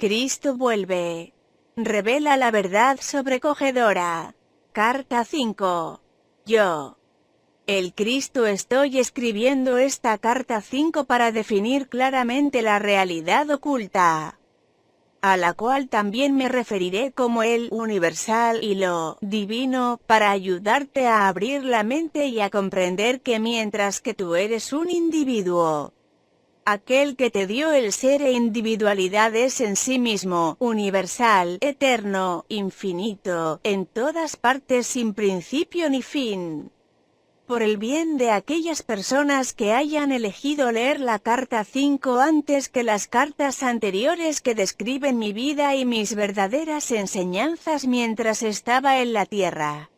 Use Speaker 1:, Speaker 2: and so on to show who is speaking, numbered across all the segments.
Speaker 1: Cristo vuelve. Revela la verdad sobrecogedora. Carta 5. Yo. El Cristo estoy escribiendo esta carta 5 para definir claramente la realidad oculta, a la cual también me referiré como el universal y lo divino, para ayudarte a abrir la mente y a comprender que mientras que tú eres un individuo, aquel que te dio el ser e individualidad es en sí mismo, universal, eterno, infinito, en todas partes sin principio ni fin. Por el bien de aquellas personas que hayan elegido leer la carta 5 antes que las cartas anteriores que describen mi vida y mis verdaderas enseñanzas mientras estaba en la tierra,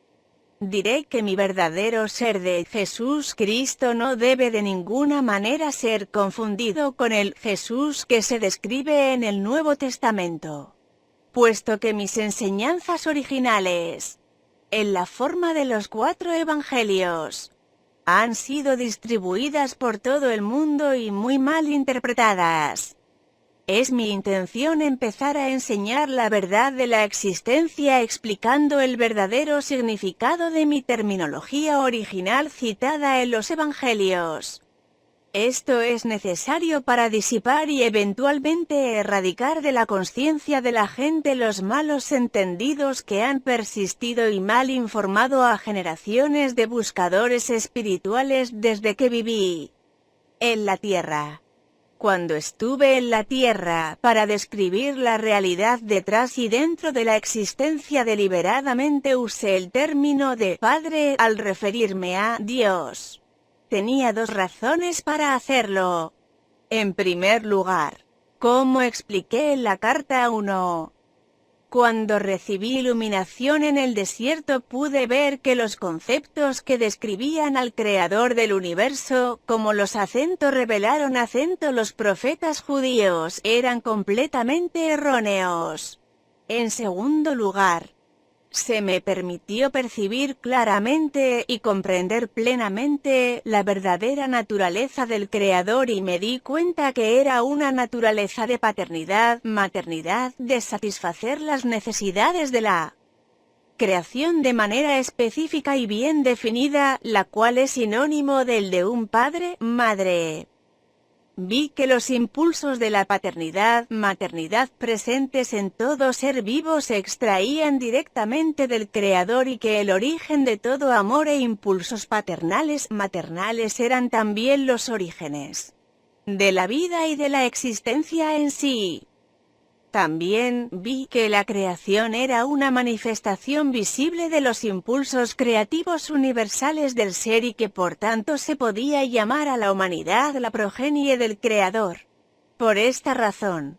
Speaker 1: diré que mi verdadero ser de Jesús Cristo no debe de ninguna manera ser confundido con el Jesús que se describe en el Nuevo Testamento, puesto que mis enseñanzas originales, en la forma de los 4 evangelios, han sido distribuidas por todo el mundo y muy mal interpretadas. Es mi intención empezar a enseñar la verdad de la existencia explicando el verdadero significado de mi terminología original citada en los evangelios. Esto es necesario para disipar y eventualmente erradicar de la conciencia de la gente los malos entendidos que han persistido y mal informado a generaciones de buscadores espirituales desde que viví en la tierra. Cuando estuve en la tierra, para describir la realidad detrás y dentro de la existencia deliberadamente usé el término de Padre al referirme a Dios. Tenía 2 razones para hacerlo. En primer lugar, como expliqué en la carta 1, cuando recibí iluminación en el desierto pude ver que los conceptos que describían al Creador del universo, como los revelaron los profetas judíos, eran completamente erróneos. En segundo lugar, se me permitió percibir claramente y comprender plenamente la verdadera naturaleza del Creador y me di cuenta que era una naturaleza de paternidad, maternidad, de satisfacer las necesidades de la creación de manera específica y bien definida, la cual es sinónimo del de un padre, madre. Vi que los impulsos de la paternidad, maternidad presentes en todo ser vivo se extraían directamente del Creador y que el origen de todo amor e impulsos paternales, maternales eran también los orígenes de la vida y de la existencia en sí. También vi que la creación era una manifestación visible de los impulsos creativos universales del ser y que por tanto se podía llamar a la humanidad la progenie del Creador. Por esta razón,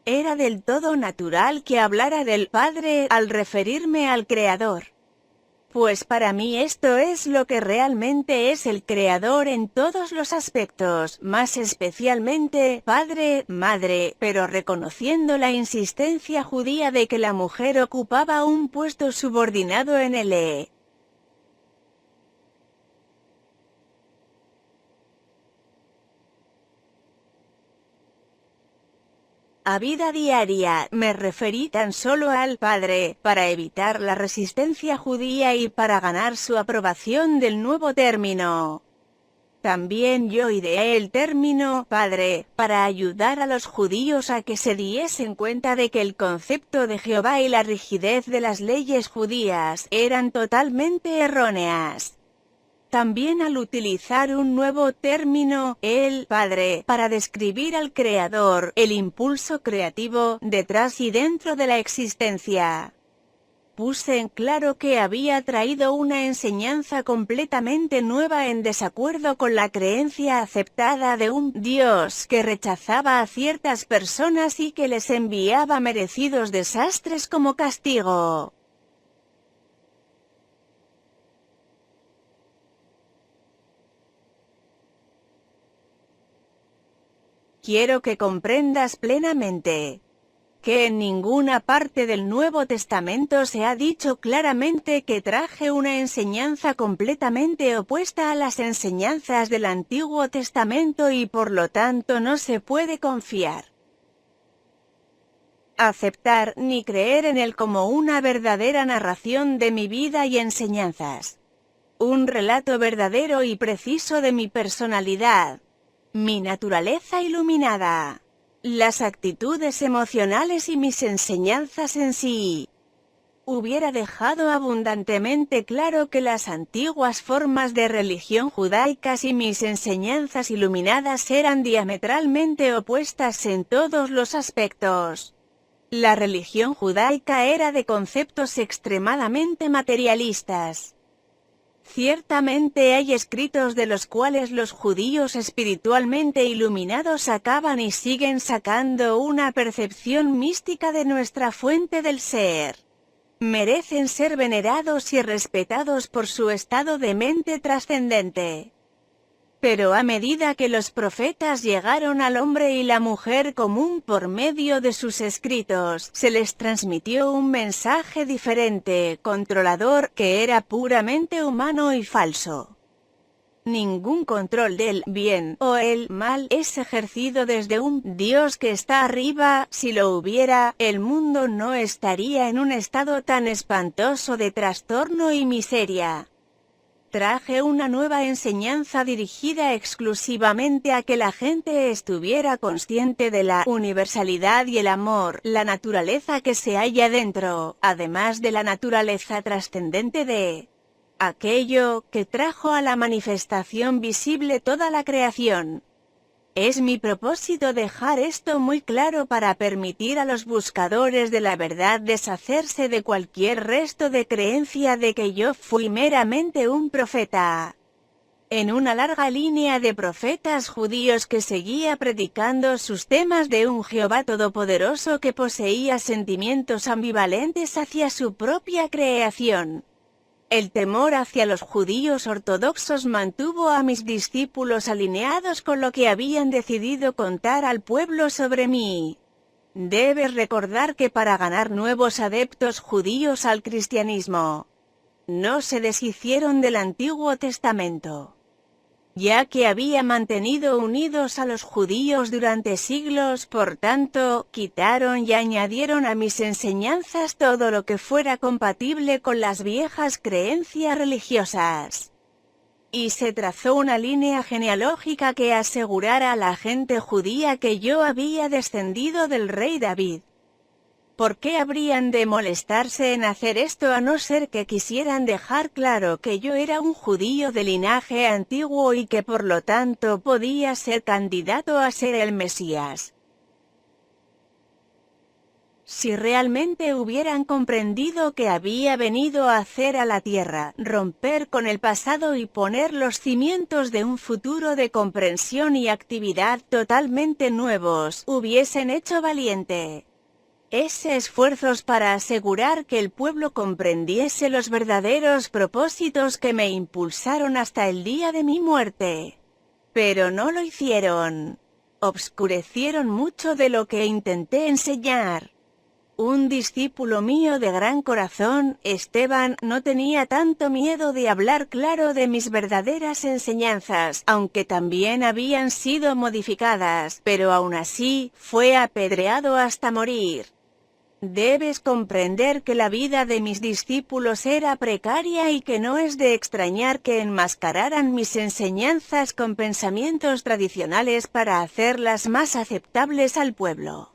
Speaker 1: era del todo natural que hablara del Padre al referirme al Creador. Pues para mí esto es lo que realmente es el Creador en todos los aspectos, más especialmente padre, madre, pero reconociendo la insistencia judía de que la mujer ocupaba un puesto subordinado en él. A vida diaria, me referí tan solo al Padre, para evitar la resistencia judía y para ganar su aprobación del nuevo término. También yo ideé el término Padre, para ayudar a los judíos a que se diesen cuenta de que el concepto de Jehová y la rigidez de las leyes judías eran totalmente erróneas. También al utilizar un nuevo término, el Padre, para describir al Creador, el impulso creativo, detrás y dentro de la existencia. Puse en claro que había traído una enseñanza completamente nueva en desacuerdo con la creencia aceptada de un Dios que rechazaba a ciertas personas y que les enviaba merecidos desastres como castigo. Quiero que comprendas plenamente que en ninguna parte del Nuevo Testamento se ha dicho claramente que traje una enseñanza completamente opuesta a las enseñanzas del Antiguo Testamento y por lo tanto no se puede confiar aceptar ni creer en él como una verdadera narración de mi vida y enseñanzas. Un relato verdadero y preciso de mi personalidad, mi naturaleza iluminada, las actitudes emocionales y mis enseñanzas en sí. Hubiera dejado abundantemente claro que las antiguas formas de religión judaicas y mis enseñanzas iluminadas eran diametralmente opuestas en todos los aspectos. La religión judaica era de conceptos extremadamente materialistas. Ciertamente hay escritos de los cuales los judíos espiritualmente iluminados sacaban y siguen sacando una percepción mística de nuestra fuente del ser. Merecen ser venerados y respetados por su estado de mente trascendente. Pero a medida que los profetas llegaron al hombre y la mujer común por medio de sus escritos, se les transmitió un mensaje diferente, controlador, que era puramente humano y falso. Ningún control del bien o el mal es ejercido desde un Dios que está arriba. Si lo hubiera, el mundo no estaría en un estado tan espantoso de trastorno y miseria. Traje una nueva enseñanza dirigida exclusivamente a que la gente estuviera consciente de la universalidad y el amor, la naturaleza que se halla dentro, además de la naturaleza trascendente de aquello que trajo a la manifestación visible toda la creación. Es mi propósito dejar esto muy claro para permitir a los buscadores de la verdad deshacerse de cualquier resto de creencia de que yo fui meramente un profeta. En una larga línea de profetas judíos que seguía predicando sus temas de un Jehová todopoderoso que poseía sentimientos ambivalentes hacia su propia creación. El temor hacia los judíos ortodoxos mantuvo a mis discípulos alineados con lo que habían decidido contar al pueblo sobre mí. Debes recordar que para ganar nuevos adeptos judíos al cristianismo, no se deshicieron del Antiguo Testamento, ya que había mantenido unidos a los judíos durante siglos. Por tanto, quitaron y añadieron a mis enseñanzas todo lo que fuera compatible con las viejas creencias religiosas. Y se trazó una línea genealógica que asegurara a la gente judía que yo había descendido del rey David. ¿Por qué habrían de molestarse en hacer esto a no ser que quisieran dejar claro que yo era un judío de linaje antiguo y que por lo tanto podía ser candidato a ser el Mesías? Si realmente hubieran comprendido que había venido a hacer a la tierra, romper con el pasado y poner los cimientos de un futuro de comprensión y actividad totalmente nuevos, hubiesen hecho valiente esfuerzos para asegurar que el pueblo comprendiese los verdaderos propósitos que me impulsaron hasta el día de mi muerte. Pero no lo hicieron. Obscurecieron mucho de lo que intenté enseñar. Un discípulo mío de gran corazón, Esteban, no tenía tanto miedo de hablar claro de mis verdaderas enseñanzas, aunque también habían sido modificadas, pero aún así, fue apedreado hasta morir. Debes comprender que la vida de mis discípulos era precaria y que no es de extrañar que enmascararan mis enseñanzas con pensamientos tradicionales para hacerlas más aceptables al pueblo.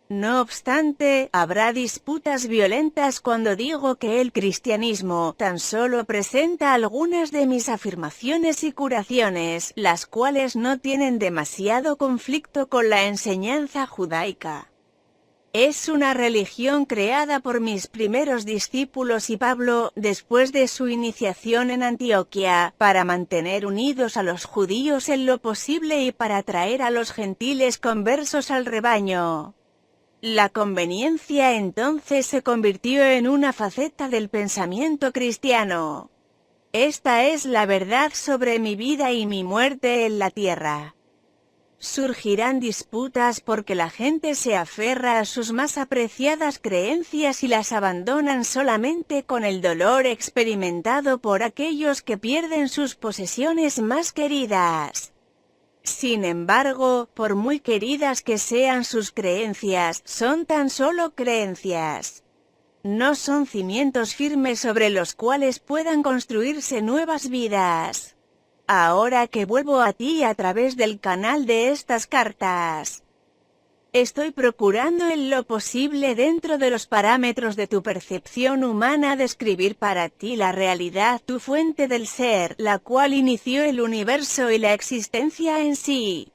Speaker 1: No obstante, habrá disputas violentas cuando digo que el cristianismo tan solo presenta algunas de mis afirmaciones y curaciones, las cuales no tienen demasiado conflicto con la enseñanza judaica. Es una religión creada por mis primeros discípulos y Pablo, después de su iniciación en Antioquía, para mantener unidos a los judíos en lo posible y para atraer a los gentiles conversos al rebaño. La conveniencia entonces se convirtió en una faceta del pensamiento cristiano. Esta es la verdad sobre mi vida y mi muerte en la tierra. Surgirán disputas porque la gente se aferra a sus más apreciadas creencias y las abandonan solamente con el dolor experimentado por aquellos que pierden sus posesiones más queridas. Sin embargo, por muy queridas que sean sus creencias, son tan solo creencias. No son cimientos firmes sobre los cuales puedan construirse nuevas vidas. Ahora que vuelvo a ti a través del canal de estas cartas, estoy procurando en lo posible dentro de los parámetros de tu percepción humana describir para ti la realidad, tu fuente del ser, la cual inició el universo y la existencia en sí.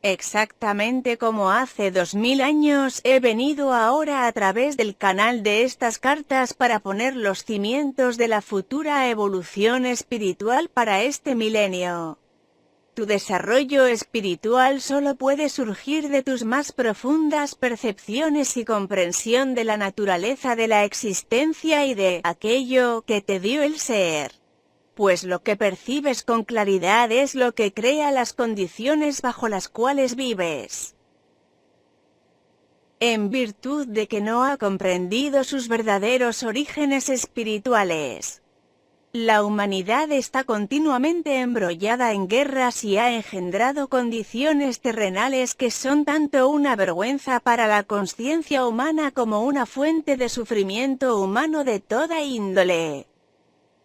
Speaker 1: Exactamente como hace 2000 años, he venido ahora a través del canal de estas cartas para poner los cimientos de la futura evolución espiritual para este milenio. Tu desarrollo espiritual solo puede surgir de tus más profundas percepciones y comprensión de la naturaleza de la existencia y de aquello que te dio el ser. Pues lo que percibes con claridad es lo que crea las condiciones bajo las cuales vives. En virtud de que no ha comprendido sus verdaderos orígenes espirituales, la humanidad está continuamente embrollada en guerras y ha engendrado condiciones terrenales que son tanto una vergüenza para la conciencia humana como una fuente de sufrimiento humano de toda índole.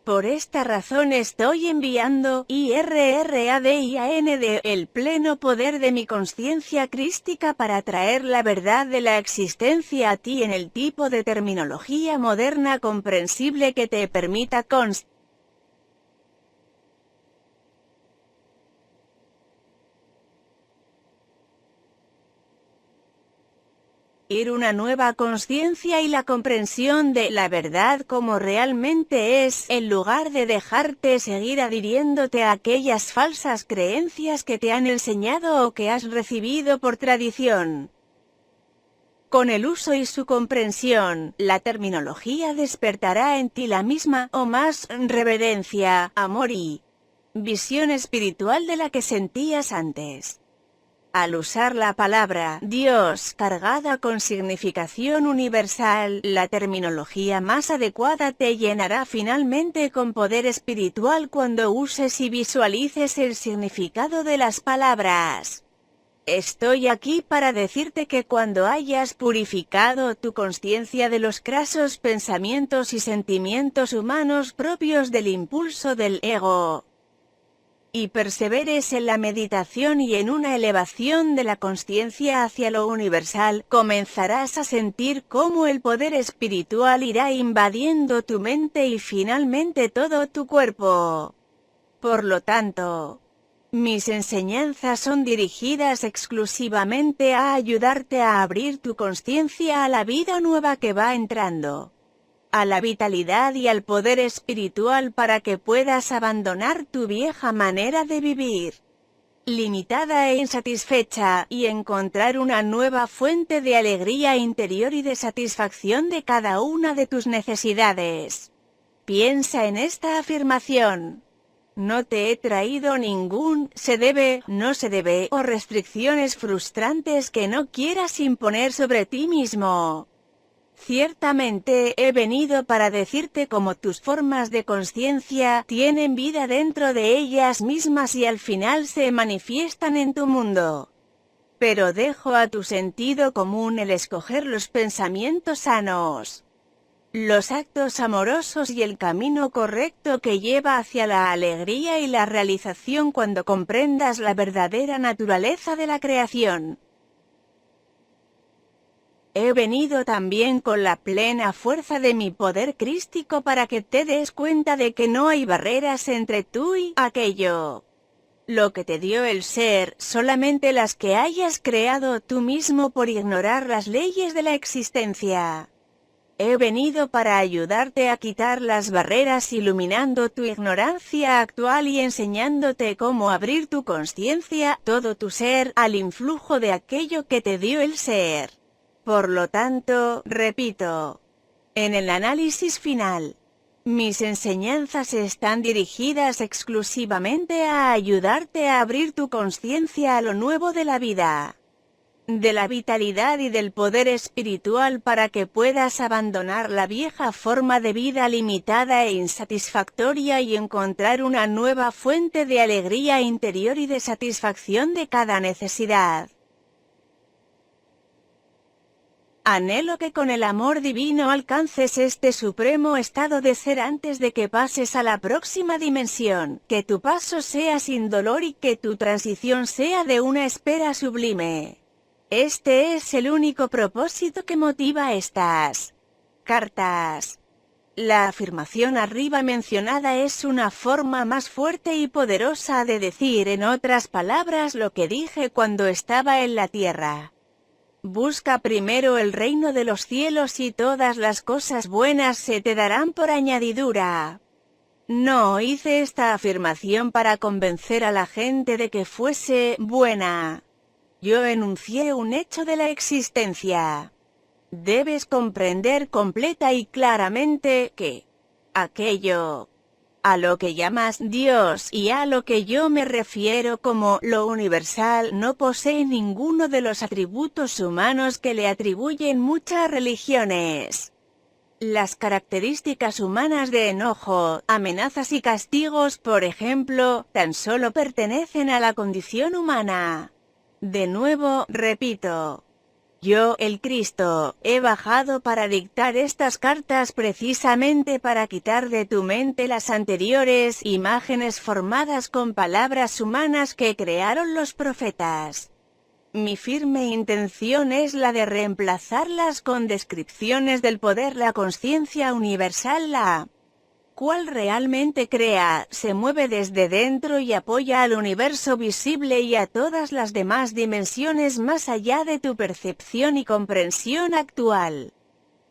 Speaker 1: Por esta razón estoy enviando IRRADIAND el pleno poder de mi conciencia crística para traer la verdad de la existencia a ti en el tipo de terminología moderna comprensible que te permita una nueva conciencia y la comprensión de la verdad como realmente es, en lugar de dejarte seguir adhiriéndote a aquellas falsas creencias que te han enseñado o que has recibido por tradición. Con el uso y su comprensión, la terminología despertará en ti la misma o más reverencia, amor y visión espiritual de la que sentías antes. Al usar la palabra Dios cargada con significación universal, la terminología más adecuada te llenará finalmente con poder espiritual cuando uses y visualices el significado de las palabras. Estoy aquí para decirte que cuando hayas purificado tu conciencia de los crasos pensamientos y sentimientos humanos propios del impulso del ego, y perseveres en la meditación y en una elevación de la conciencia hacia lo universal, comenzarás a sentir cómo el poder espiritual irá invadiendo tu mente y finalmente todo tu cuerpo. Por lo tanto, mis enseñanzas son dirigidas exclusivamente a ayudarte a abrir tu conciencia a la vida nueva que va entrando, a la vitalidad y al poder espiritual para que puedas abandonar tu vieja manera de vivir, limitada e insatisfecha, y encontrar una nueva fuente de alegría interior y de satisfacción de cada una de tus necesidades. Piensa en esta afirmación. No te he traído ningún no se debe o restricciones frustrantes que no quieras imponer sobre ti mismo. Ciertamente he venido para decirte cómo tus formas de conciencia tienen vida dentro de ellas mismas y al final se manifiestan en tu mundo. Pero dejo a tu sentido común el escoger los pensamientos sanos, los actos amorosos y el camino correcto que lleva hacia la alegría y la realización cuando comprendas la verdadera naturaleza de la creación. He venido también con la plena fuerza de mi poder crístico para que te des cuenta de que no hay barreras entre tú y aquello. Lo que te dio el ser, solamente las que hayas creado tú mismo por ignorar las leyes de la existencia. He venido para ayudarte a quitar las barreras iluminando tu ignorancia actual y enseñándote cómo abrir tu conciencia, todo tu ser, al influjo de aquello que te dio el ser. Por lo tanto, repito, en el análisis final, mis enseñanzas están dirigidas exclusivamente a ayudarte a abrir tu conciencia a lo nuevo de la vida. de la vitalidad y del poder espiritual para que puedas abandonar la vieja forma de vida limitada e insatisfactoria y encontrar una nueva fuente de alegría interior y de satisfacción de cada necesidad. Anhelo que con el amor divino alcances este supremo estado de ser antes de que pases a la próxima dimensión, que tu paso sea sin dolor y que tu transición sea de una espera sublime. Este es el único propósito que motiva estas cartas. La afirmación arriba mencionada es una forma más fuerte y poderosa de decir en otras palabras lo que dije cuando estaba en la tierra. Busca primero el reino de los cielos y todas las cosas buenas se te darán por añadidura. No hice esta afirmación para convencer a la gente de que fuese buena. Yo enuncié un hecho de la existencia. Debes comprender completa y claramente que aquello a lo que llamas Dios y a lo que yo me refiero como lo universal no posee ninguno de los atributos humanos que le atribuyen muchas religiones. Las características humanas de enojo, amenazas y castigos, por ejemplo, tan solo pertenecen a la condición humana. De nuevo, repito. Yo, el Cristo, he bajado para dictar estas cartas precisamente para quitar de tu mente las anteriores imágenes formadas con palabras humanas que crearon los profetas. Mi firme intención es la de reemplazarlas con descripciones del poder, la conciencia universal, la cual realmente crea, se mueve desde dentro y apoya al universo visible y a todas las demás dimensiones más allá de tu percepción y comprensión actual.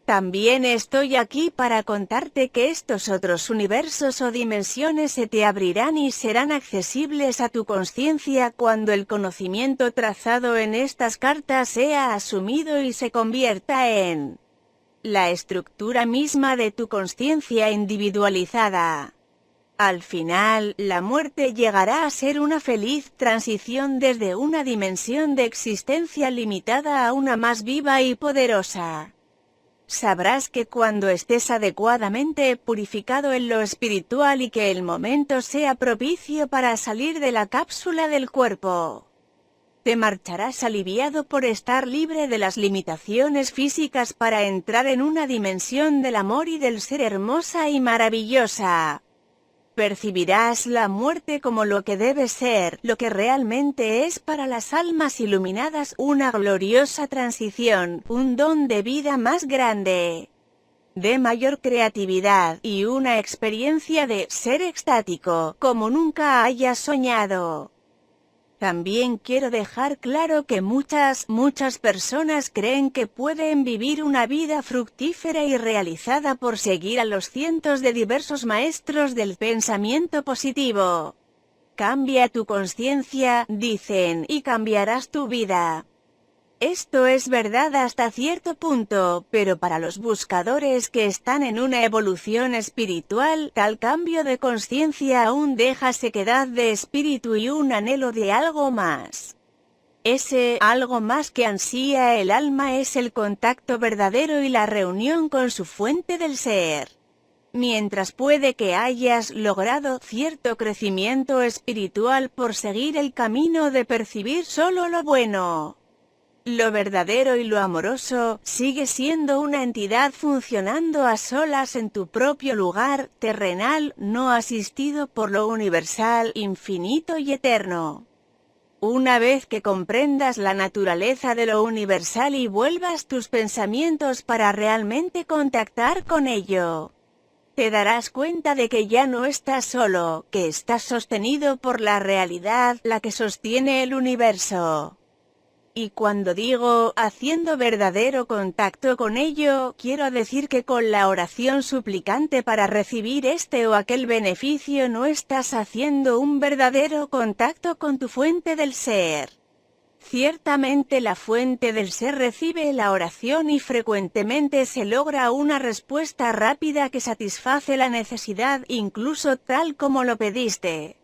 Speaker 1: También estoy aquí para contarte que estos otros universos o dimensiones se te abrirán y serán accesibles a tu conciencia cuando el conocimiento trazado en estas cartas sea asumido y se convierta en la estructura misma de tu conciencia individualizada. Al final, la muerte llegará a ser una feliz transición desde una dimensión de existencia limitada a una más viva y poderosa. Sabrás que cuando estés adecuadamente purificado en lo espiritual y que el momento sea propicio para salir de la cápsula del cuerpo, te marcharás aliviado por estar libre de las limitaciones físicas para entrar en una dimensión del amor y del ser hermosa y maravillosa. Percibirás la muerte como lo que debe ser, lo que realmente es para las almas iluminadas, una gloriosa transición, un don de vida más grande, de mayor creatividad y una experiencia de ser extático como nunca hayas soñado. También quiero dejar claro que muchas personas creen que pueden vivir una vida fructífera y realizada por seguir a los cientos de diversos maestros del pensamiento positivo. Cambia tu conciencia, dicen, y cambiarás tu vida. Esto es verdad hasta cierto punto, pero para los buscadores que están en una evolución espiritual, tal cambio de conciencia aún deja sequedad de espíritu y un anhelo de algo más. Ese algo más que ansía el alma es el contacto verdadero y la reunión con su fuente del ser. Mientras puede que hayas logrado cierto crecimiento espiritual por seguir el camino de percibir solo lo bueno, lo verdadero y lo amoroso, sigue siendo una entidad funcionando a solas en tu propio lugar terrenal, no asistido por lo universal, infinito y eterno. Una vez que comprendas la naturaleza de lo universal y vuelvas tus pensamientos para realmente contactar con ello, te darás cuenta de que ya no estás solo, que estás sostenido por la realidad, la que sostiene el universo. Y cuando digo haciendo verdadero contacto con ello, quiero decir que con la oración suplicante para recibir este o aquel beneficio no estás haciendo un verdadero contacto con tu fuente del ser. Ciertamente la fuente del ser recibe la oración y frecuentemente se logra una respuesta rápida que satisface la necesidad incluso tal como lo pediste.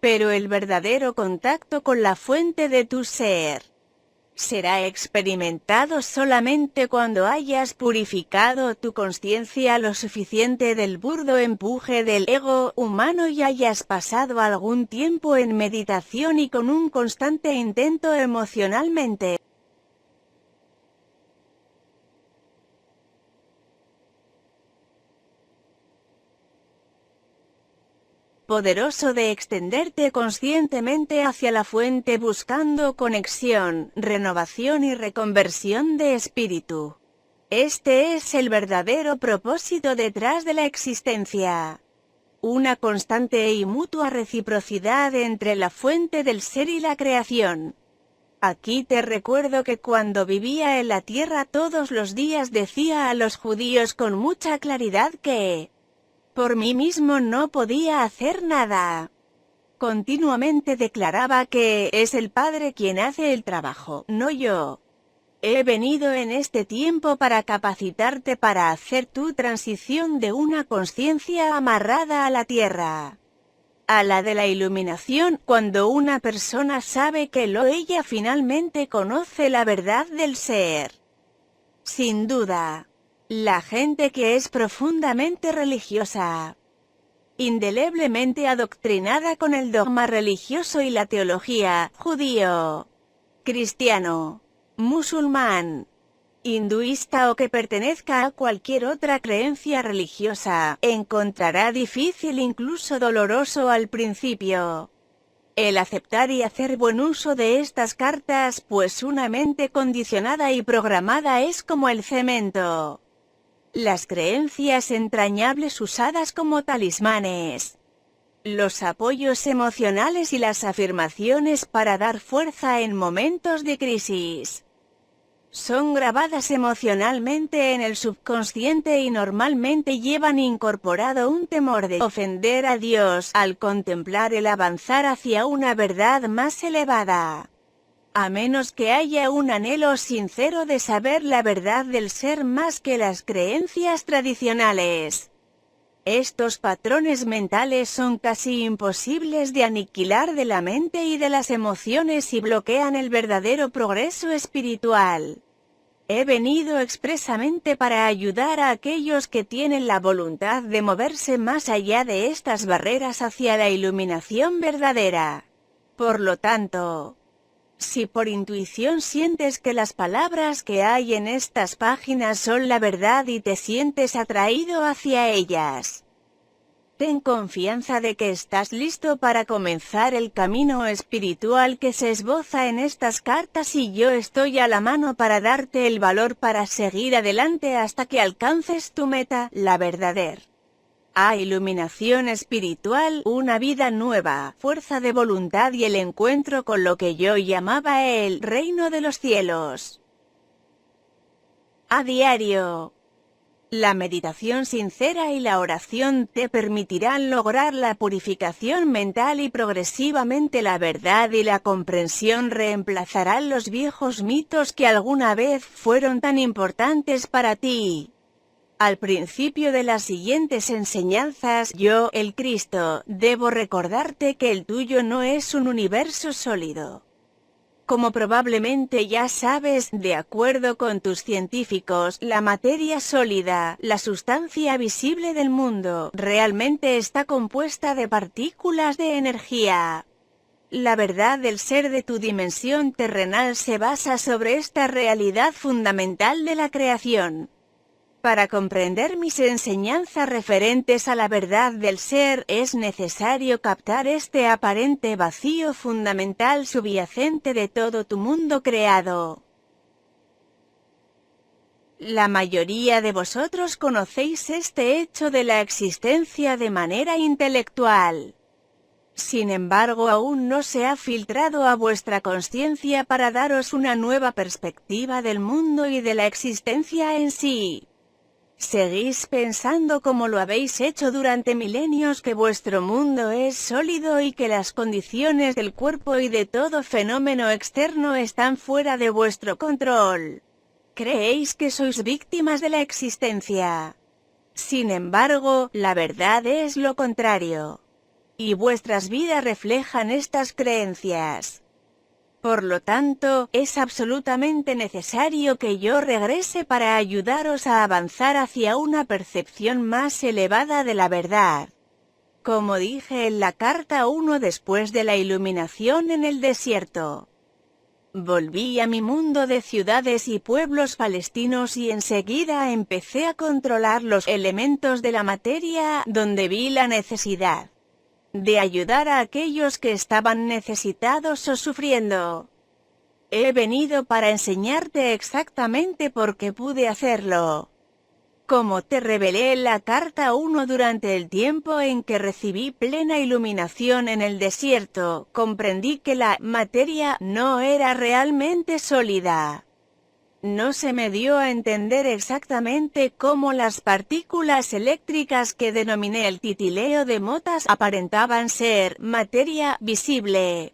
Speaker 1: Pero el verdadero contacto con la fuente de tu ser será experimentado solamente cuando hayas purificado tu conciencia lo suficiente del burdo empuje del ego humano y hayas pasado algún tiempo en meditación y con un constante intento emocionalmente poderoso de extenderte conscientemente hacia la fuente buscando conexión, renovación y reconversión de espíritu. Este es el verdadero propósito detrás de la existencia. Una constante y mutua reciprocidad entre la fuente del ser y la creación. Aquí te recuerdo que cuando vivía en la tierra todos los días decía a los judíos con mucha claridad que por mí mismo no podía hacer nada. Continuamente declaraba que es el Padre quien hace el trabajo, no yo. He venido en este tiempo para capacitarte para hacer tu transición de una conciencia amarrada a la tierra a la de la iluminación, cuando una persona sabe que ella finalmente conoce la verdad del ser. Sin duda, la gente que es profundamente religiosa, indeleblemente adoctrinada con el dogma religioso y la teología, judío, cristiano, musulmán, hinduista o que pertenezca a cualquier otra creencia religiosa, encontrará difícil, incluso doloroso al principio, el aceptar y hacer buen uso de estas cartas, pues una mente condicionada y programada es como el cemento. Las creencias entrañables usadas como talismanes, los apoyos emocionales y las afirmaciones para dar fuerza en momentos de crisis son grabadas emocionalmente en el subconsciente y normalmente llevan incorporado un temor de ofender a Dios al contemplar el avanzar hacia una verdad más elevada. A menos que haya un anhelo sincero de saber la verdad del ser más que las creencias tradicionales. Estos patrones mentales son casi imposibles de aniquilar de la mente y de las emociones y bloquean el verdadero progreso espiritual. He venido expresamente para ayudar a aquellos que tienen la voluntad de moverse más allá de estas barreras hacia la iluminación verdadera. Por lo tanto, si por intuición sientes que las palabras que hay en estas páginas son la verdad y te sientes atraído hacia ellas, ten confianza de que estás listo para comenzar el camino espiritual que se esboza en estas cartas y yo estoy a la mano para darte el valor para seguir adelante hasta que alcances tu meta, la verdadera iluminación espiritual, una vida nueva, fuerza de voluntad y el encuentro con lo que yo llamaba el reino de los cielos. A diario. La meditación sincera y la oración te permitirán lograr la purificación mental y progresivamente la verdad y la comprensión reemplazarán los viejos mitos que alguna vez fueron tan importantes para ti. Al principio de las siguientes enseñanzas, yo, el Cristo, debo recordarte que el tuyo no es un universo sólido. Como probablemente ya sabes, de acuerdo con tus científicos, la materia sólida, la sustancia visible del mundo, realmente está compuesta de partículas de energía. La verdad del ser de tu dimensión terrenal se basa sobre esta realidad fundamental de la creación. Para comprender mis enseñanzas referentes a la verdad del ser, es necesario captar este aparente vacío fundamental subyacente de todo tu mundo creado. La mayoría de vosotros conocéis este hecho de la existencia de manera intelectual. Sin embargo, aún no se ha filtrado a vuestra conciencia para daros una nueva perspectiva del mundo y de la existencia en sí. Seguís pensando como lo habéis hecho durante milenios que vuestro mundo es sólido y que las condiciones del cuerpo y de todo fenómeno externo están fuera de vuestro control. Creéis que sois víctimas de la existencia. Sin embargo, la verdad es lo contrario. Y vuestras vidas reflejan estas creencias. Por lo tanto, es absolutamente necesario que yo regrese para ayudaros a avanzar hacia una percepción más elevada de la verdad. Como dije en la carta 1 después de la iluminación en el desierto. Volví a mi mundo de ciudades y pueblos palestinos y enseguida empecé a controlar los elementos de la materia donde vi la necesidad de ayudar a aquellos que estaban necesitados o sufriendo. He venido para enseñarte exactamente por qué pude hacerlo. Como te revelé en la carta 1 durante el tiempo en que recibí plena iluminación en el desierto, comprendí que la materia no era realmente sólida. No se me dio a entender exactamente cómo las partículas eléctricas que denominé el titileo de motas aparentaban ser materia visible.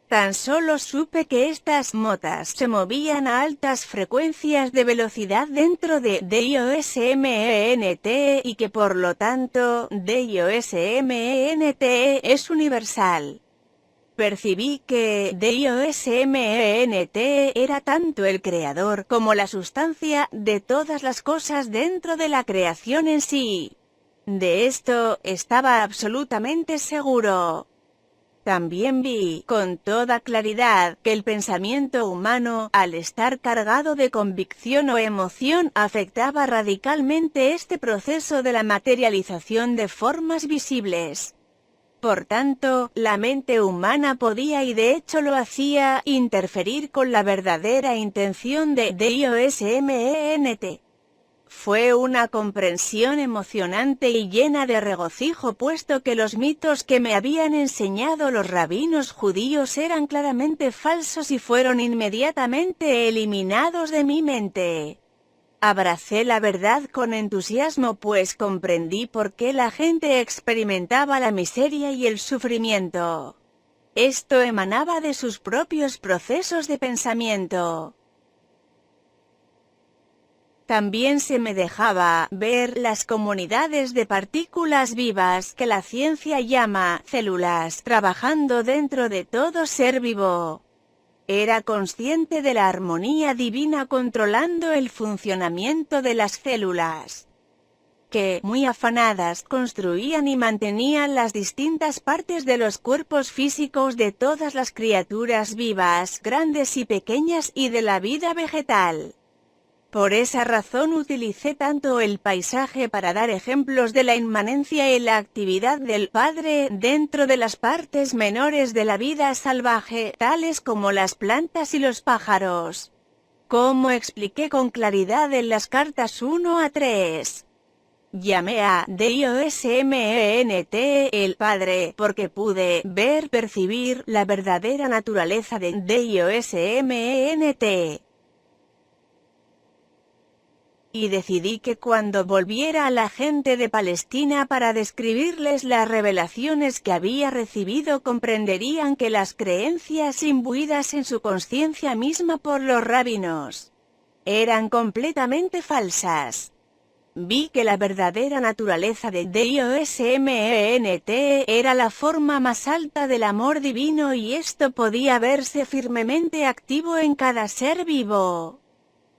Speaker 1: Tan solo supe que estas motas se movían a altas frecuencias de velocidad dentro de DIOSMENT y que por lo tanto DIOSMENT es universal. Percibí que DIOSMENT era tanto el creador como la sustancia de todas las cosas dentro de la creación en sí. De esto estaba absolutamente seguro. También vi, con toda claridad, que el pensamiento humano, al estar cargado de convicción o emoción, afectaba radicalmente este proceso de la materialización de formas visibles. Por tanto, la mente humana podía y de hecho lo hacía, interferir con la verdadera intención de DIOSMENT. Fue una comprensión emocionante y llena de regocijo puesto que los mitos que me habían enseñado los rabinos judíos eran claramente falsos y fueron inmediatamente eliminados de mi mente. Abracé la verdad con entusiasmo pues comprendí por qué la gente experimentaba la miseria y el sufrimiento. Esto emanaba de sus propios procesos de pensamiento. También se me dejaba ver las comunidades de partículas vivas que la ciencia llama células trabajando dentro de todo ser vivo. Era consciente de la armonía divina controlando el funcionamiento de las células, que, muy afanadas, construían y mantenían las distintas partes de los cuerpos físicos de todas las criaturas vivas, grandes y pequeñas, y de la vida vegetal. Por esa razón utilicé tanto el paisaje para dar ejemplos de la inmanencia y la actividad del Padre dentro de las partes menores de la vida salvaje, tales como las plantas y los pájaros. Como expliqué con claridad en las cartas 1 a 3. Llamé a DIOSMENT el Padre porque pude percibir la verdadera naturaleza de DIOSMENT. Y decidí que cuando volviera a la gente de Palestina para describirles las revelaciones que había recibido comprenderían que las creencias imbuidas en su conciencia misma por los rabinos eran completamente falsas. Vi que la verdadera naturaleza de DIOSMENT era la forma más alta del amor divino y esto podía verse firmemente activo en cada ser vivo.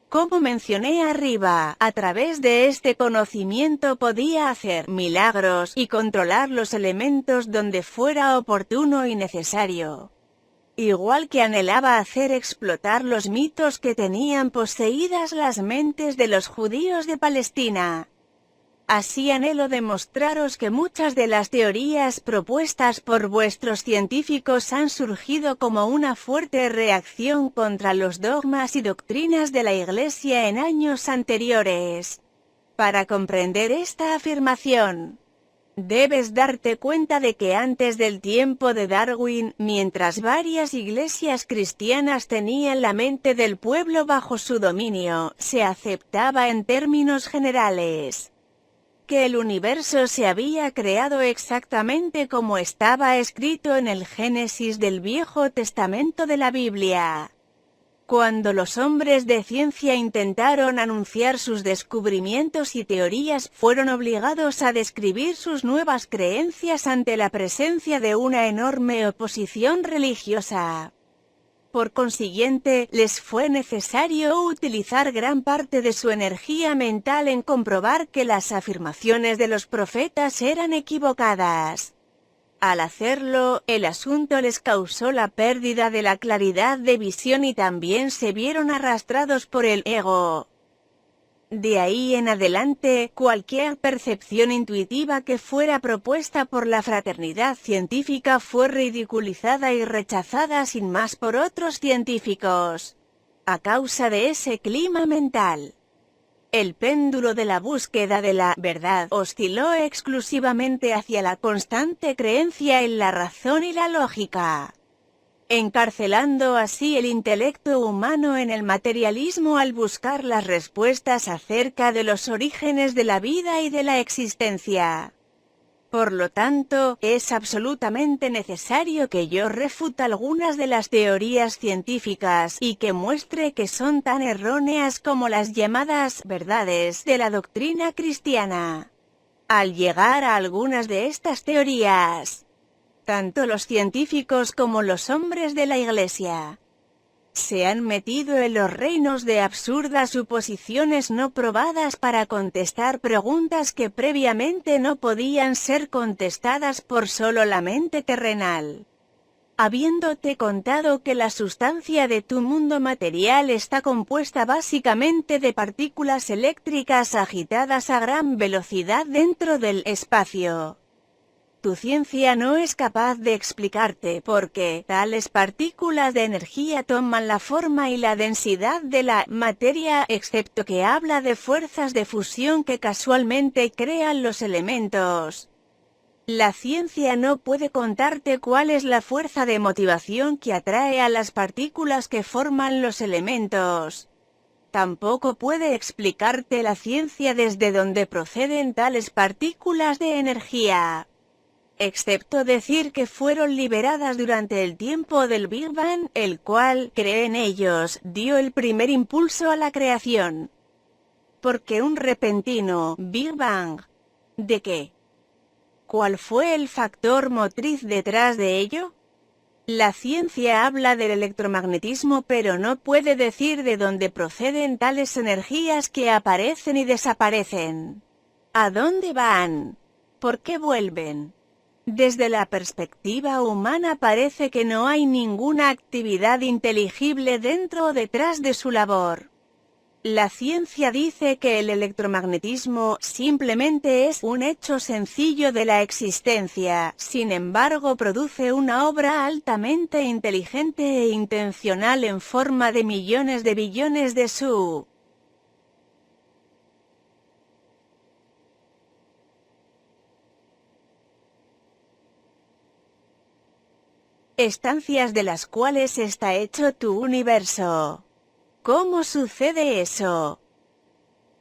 Speaker 1: Como mencioné arriba, a través de este conocimiento podía hacer milagros y controlar los elementos donde fuera oportuno y necesario. Igual que anhelaba hacer explotar los mitos que tenían poseídas las mentes de los judíos de Palestina. Así anhelo demostraros que muchas de las teorías propuestas por vuestros científicos han surgido como una fuerte reacción contra los dogmas y doctrinas de la Iglesia en años anteriores. Para comprender esta afirmación, debes darte cuenta de que antes del tiempo de Darwin, mientras varias iglesias cristianas tenían la mente del pueblo bajo su dominio, se aceptaba en términos generales que el universo se había creado exactamente como estaba escrito en el Génesis del Viejo Testamento de la Biblia. Cuando los hombres de ciencia intentaron anunciar sus descubrimientos y teorías, fueron obligados a describir sus nuevas creencias ante la presencia de una enorme oposición religiosa. Por consiguiente, les fue necesario utilizar gran parte de su energía mental en comprobar que las afirmaciones de los profetas eran equivocadas. Al hacerlo, el asunto les causó la pérdida de la claridad de visión y también se vieron arrastrados por el ego. De ahí en adelante, cualquier percepción intuitiva que fuera propuesta por la fraternidad científica fue ridiculizada y rechazada sin más por otros científicos. A causa de ese clima mental, el péndulo de la búsqueda de la verdad osciló exclusivamente hacia la constante creencia en la razón y la lógica, encarcelando así el intelecto humano en el materialismo al buscar las respuestas acerca de los orígenes de la vida y de la existencia. Por lo tanto, es absolutamente necesario que yo refuta algunas de las teorías científicas y que muestre que son tan erróneas como las llamadas verdades de la doctrina cristiana. Al llegar a algunas de estas teorías, tanto los científicos como los hombres de la Iglesia se han metido en los reinos de absurdas suposiciones no probadas para contestar preguntas que previamente no podían ser contestadas por solo la mente terrenal. Habiéndote contado que la sustancia de tu mundo material está compuesta básicamente de partículas eléctricas agitadas a gran velocidad dentro del espacio, tu ciencia no es capaz de explicarte por qué tales partículas de energía toman la forma y la densidad de la materia, excepto que habla de fuerzas de fusión que casualmente crean los elementos. La ciencia no puede contarte cuál es la fuerza de motivación que atrae a las partículas que forman los elementos. Tampoco puede explicarte la ciencia desde dónde proceden tales partículas de energía, excepto decir que fueron liberadas durante el tiempo del Big Bang, el cual, creen ellos, dio el primer impulso a la creación. Porque un repentino Big Bang. ¿De qué? ¿Cuál fue el factor motriz detrás de ello? La ciencia habla del electromagnetismo pero no puede decir de dónde proceden tales energías que aparecen y desaparecen. ¿A dónde van? ¿Por qué vuelven? Desde la perspectiva humana parece que no hay ninguna actividad inteligible dentro o detrás de su labor. La ciencia dice que el electromagnetismo simplemente es un hecho sencillo de la existencia, sin embargo produce una obra altamente inteligente e intencional en forma de millones de billones de estancias de las cuales está hecho tu universo. ¿Cómo sucede eso?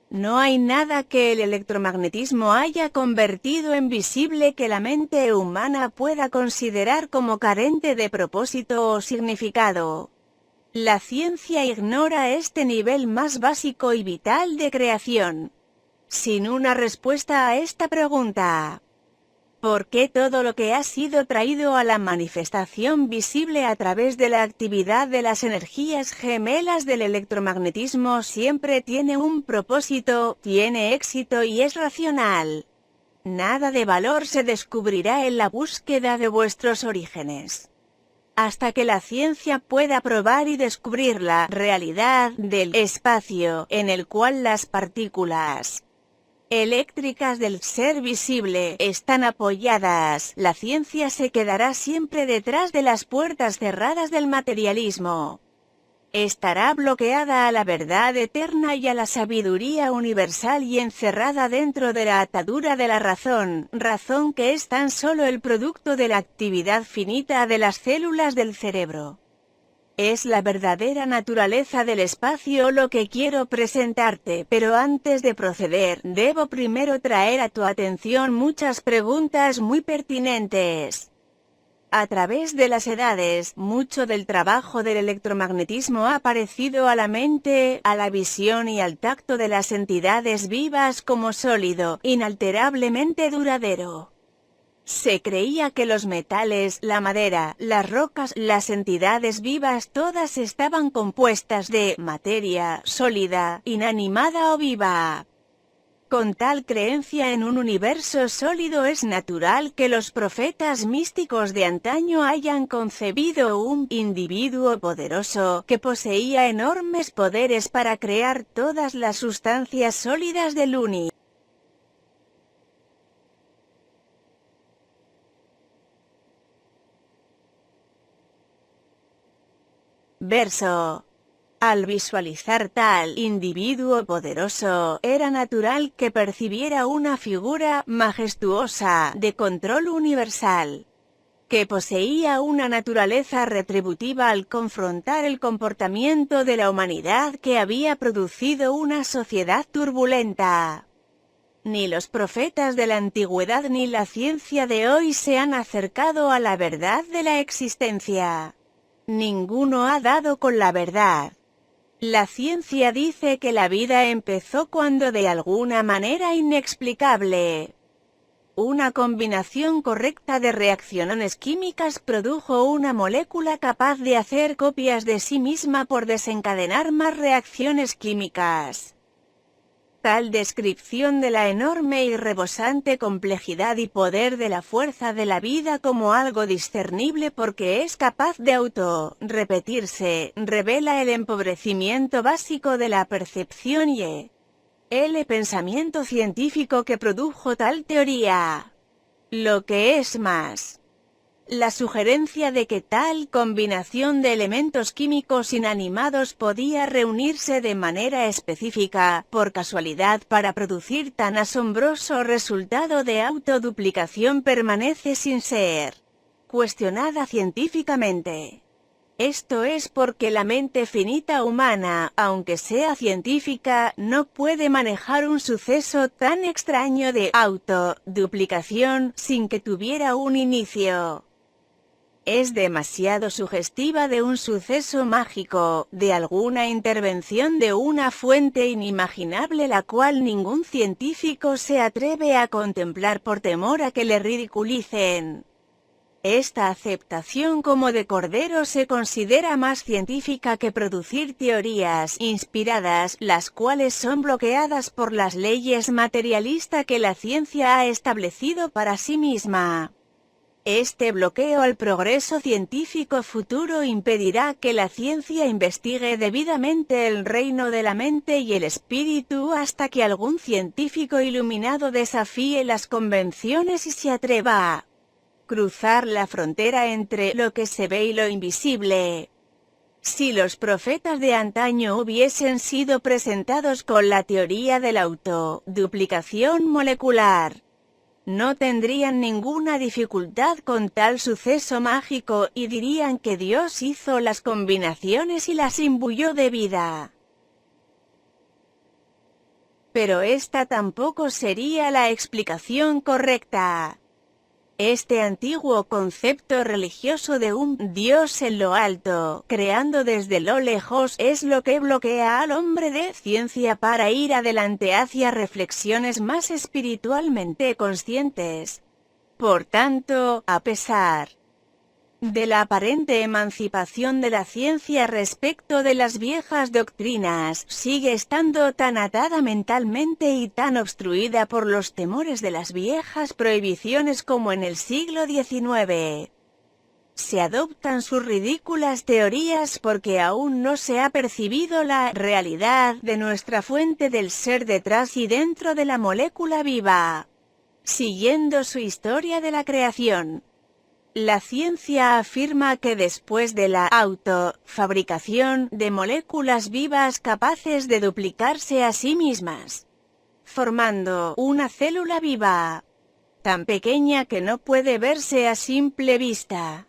Speaker 1: No hay nada que el electromagnetismo haya convertido en visible que la mente humana pueda considerar como carente de propósito o significado. La ciencia ignora este nivel más básico y vital de creación. Sin una respuesta a esta pregunta, ¿por qué todo lo que ha sido traído a la manifestación visible a través de la actividad de las energías gemelas del electromagnetismo siempre tiene un propósito, tiene éxito y es racional? Nada de valor se descubrirá en la búsqueda de vuestros orígenes, hasta que la ciencia pueda probar y descubrir la realidad del espacio en el cual las partículas eléctricas del ser visible están apoyadas. La ciencia se quedará siempre detrás de las puertas cerradas del materialismo. Estará bloqueada a la verdad eterna y a la sabiduría universal y encerrada dentro de la atadura de la razón, razón que es tan solo el producto de la actividad finita de las células del cerebro. Es la verdadera naturaleza del espacio lo que quiero presentarte, pero antes de proceder, debo primero traer a tu atención muchas preguntas muy pertinentes. A través de las edades, mucho del trabajo del electromagnetismo ha aparecido a la mente, a la visión y al tacto de las entidades vivas como sólido, inalterablemente duradero. Se creía que los metales, la madera, las rocas, las entidades vivas todas estaban compuestas de materia sólida, inanimada o viva. Con tal creencia en un universo sólido es natural que los profetas místicos de antaño hayan concebido un individuo poderoso que poseía enormes poderes para crear todas las sustancias sólidas del universo. Al visualizar tal individuo poderoso, era natural que percibiera una figura majestuosa de control universal, que poseía una naturaleza retributiva al confrontar el comportamiento de la humanidad que había producido una sociedad turbulenta. Ni los profetas de la antigüedad ni la ciencia de hoy se han acercado a la verdad de la existencia. Ninguno ha dado con la verdad. La ciencia dice que la vida empezó cuando de alguna manera inexplicable, una combinación correcta de reacciones químicas produjo una molécula capaz de hacer copias de sí misma por desencadenar más reacciones químicas. Tal descripción de la enorme y rebosante complejidad y poder de la fuerza de la vida como algo discernible porque es capaz de repetirse, revela el empobrecimiento básico de la percepción y el pensamiento científico que produjo tal teoría. Lo que es más, la sugerencia de que tal combinación de elementos químicos inanimados podía reunirse de manera específica, por casualidad para producir tan asombroso resultado de autoduplicación permanece sin ser cuestionada científicamente. Esto es porque la mente finita humana, aunque sea científica, no puede manejar un suceso tan extraño de autoduplicación sin que tuviera un inicio. Es demasiado sugestiva de un suceso mágico, de alguna intervención de una fuente inimaginable la cual ningún científico se atreve a contemplar por temor a que le ridiculicen. Esta aceptación como de cordero se considera más científica que producir teorías inspiradas, las cuales son bloqueadas por las leyes materialistas que la ciencia ha establecido para sí misma. Este bloqueo al progreso científico futuro impedirá que la ciencia investigue debidamente el reino de la mente y el espíritu hasta que algún científico iluminado desafíe las convenciones y se atreva a cruzar la frontera entre lo que se ve y lo invisible. Si los profetas de antaño hubiesen sido presentados con la teoría de la autoduplicación molecular, no tendrían ninguna dificultad con tal suceso mágico y dirían que Dios hizo las combinaciones y las imbuyó de vida. Pero esta tampoco sería la explicación correcta. Este antiguo concepto religioso de un Dios en lo alto, creando desde lo lejos, es lo que bloquea al hombre de ciencia para ir adelante hacia reflexiones más espiritualmente conscientes. Por tanto, a pesar de la aparente emancipación de la ciencia respecto de las viejas doctrinas, sigue estando tan atada mentalmente y tan obstruida por los temores de las viejas prohibiciones como en el siglo XIX. Se adoptan sus ridículas teorías porque aún no se ha percibido la realidad de nuestra fuente del ser detrás y dentro de la molécula viva. Siguiendo su historia de la creación, la ciencia afirma que después de la autofabricación de moléculas vivas capaces de duplicarse a sí mismas, formando una célula viva, tan pequeña que no puede verse a simple vista.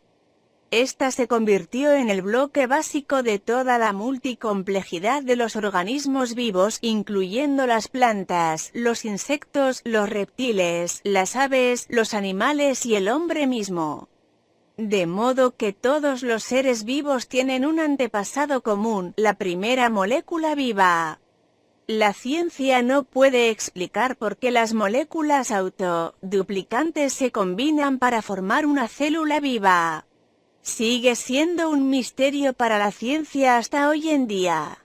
Speaker 1: Esta se convirtió en el bloque básico de toda la multicomplejidad de los organismos vivos, incluyendo las plantas, los insectos, los reptiles, las aves, los animales y el hombre mismo. De modo que todos los seres vivos tienen un antepasado común, la primera molécula viva. La ciencia no puede explicar por qué las moléculas autoduplicantes se combinan para formar una célula viva. Sigue siendo un misterio para la ciencia hasta hoy en día.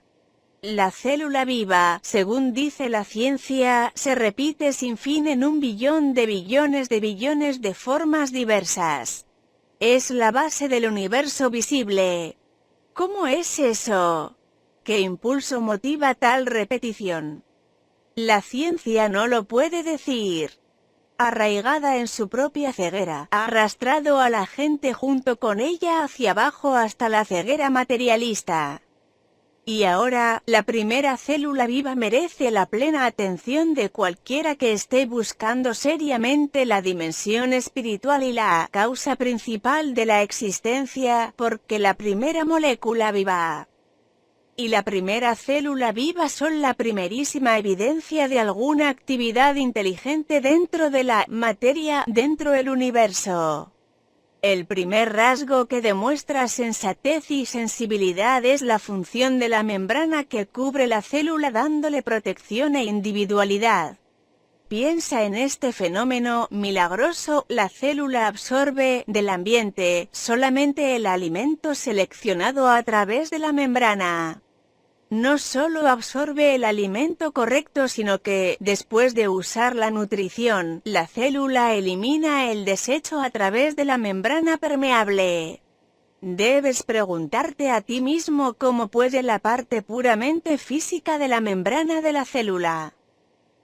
Speaker 1: La célula viva, según dice la ciencia, se repite sin fin en 1 billón de billones de formas diversas. Es la base del universo visible. ¿Cómo es eso? ¿Qué impulso motiva tal repetición? La ciencia no lo puede decir. Arraigada en su propia ceguera, ha arrastrado a la gente junto con ella hacia abajo hasta la ceguera materialista. Y ahora, la primera célula viva merece la plena atención de cualquiera que esté buscando seriamente la dimensión espiritual y la causa principal de la existencia, porque la primera molécula viva y la primera célula viva son la primerísima evidencia de alguna actividad inteligente dentro de la materia, dentro del universo. El primer rasgo que demuestra sensatez y sensibilidad es la función de la membrana que cubre la célula dándole protección e individualidad. Piensa en este fenómeno milagroso: la célula absorbe del ambiente solamente el alimento seleccionado a través de la membrana. No solo absorbe el alimento correcto, sino que, después de usar la nutrición, la célula elimina el desecho a través de la membrana permeable. Debes preguntarte a ti mismo cómo puede la parte puramente física de la membrana de la célula,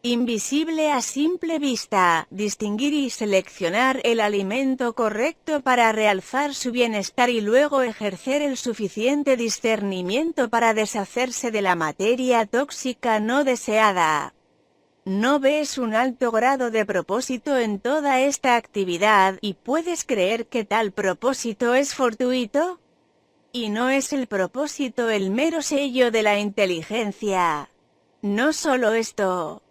Speaker 1: invisible a simple vista, distinguir y seleccionar el alimento correcto para realzar su bienestar y luego ejercer el suficiente discernimiento para deshacerse de la materia tóxica no deseada. ¿No ves un alto grado de propósito en toda esta actividad, y puedes creer que tal propósito es fortuito? ¿Y no es el propósito el mero sello de la inteligencia? No solo esto.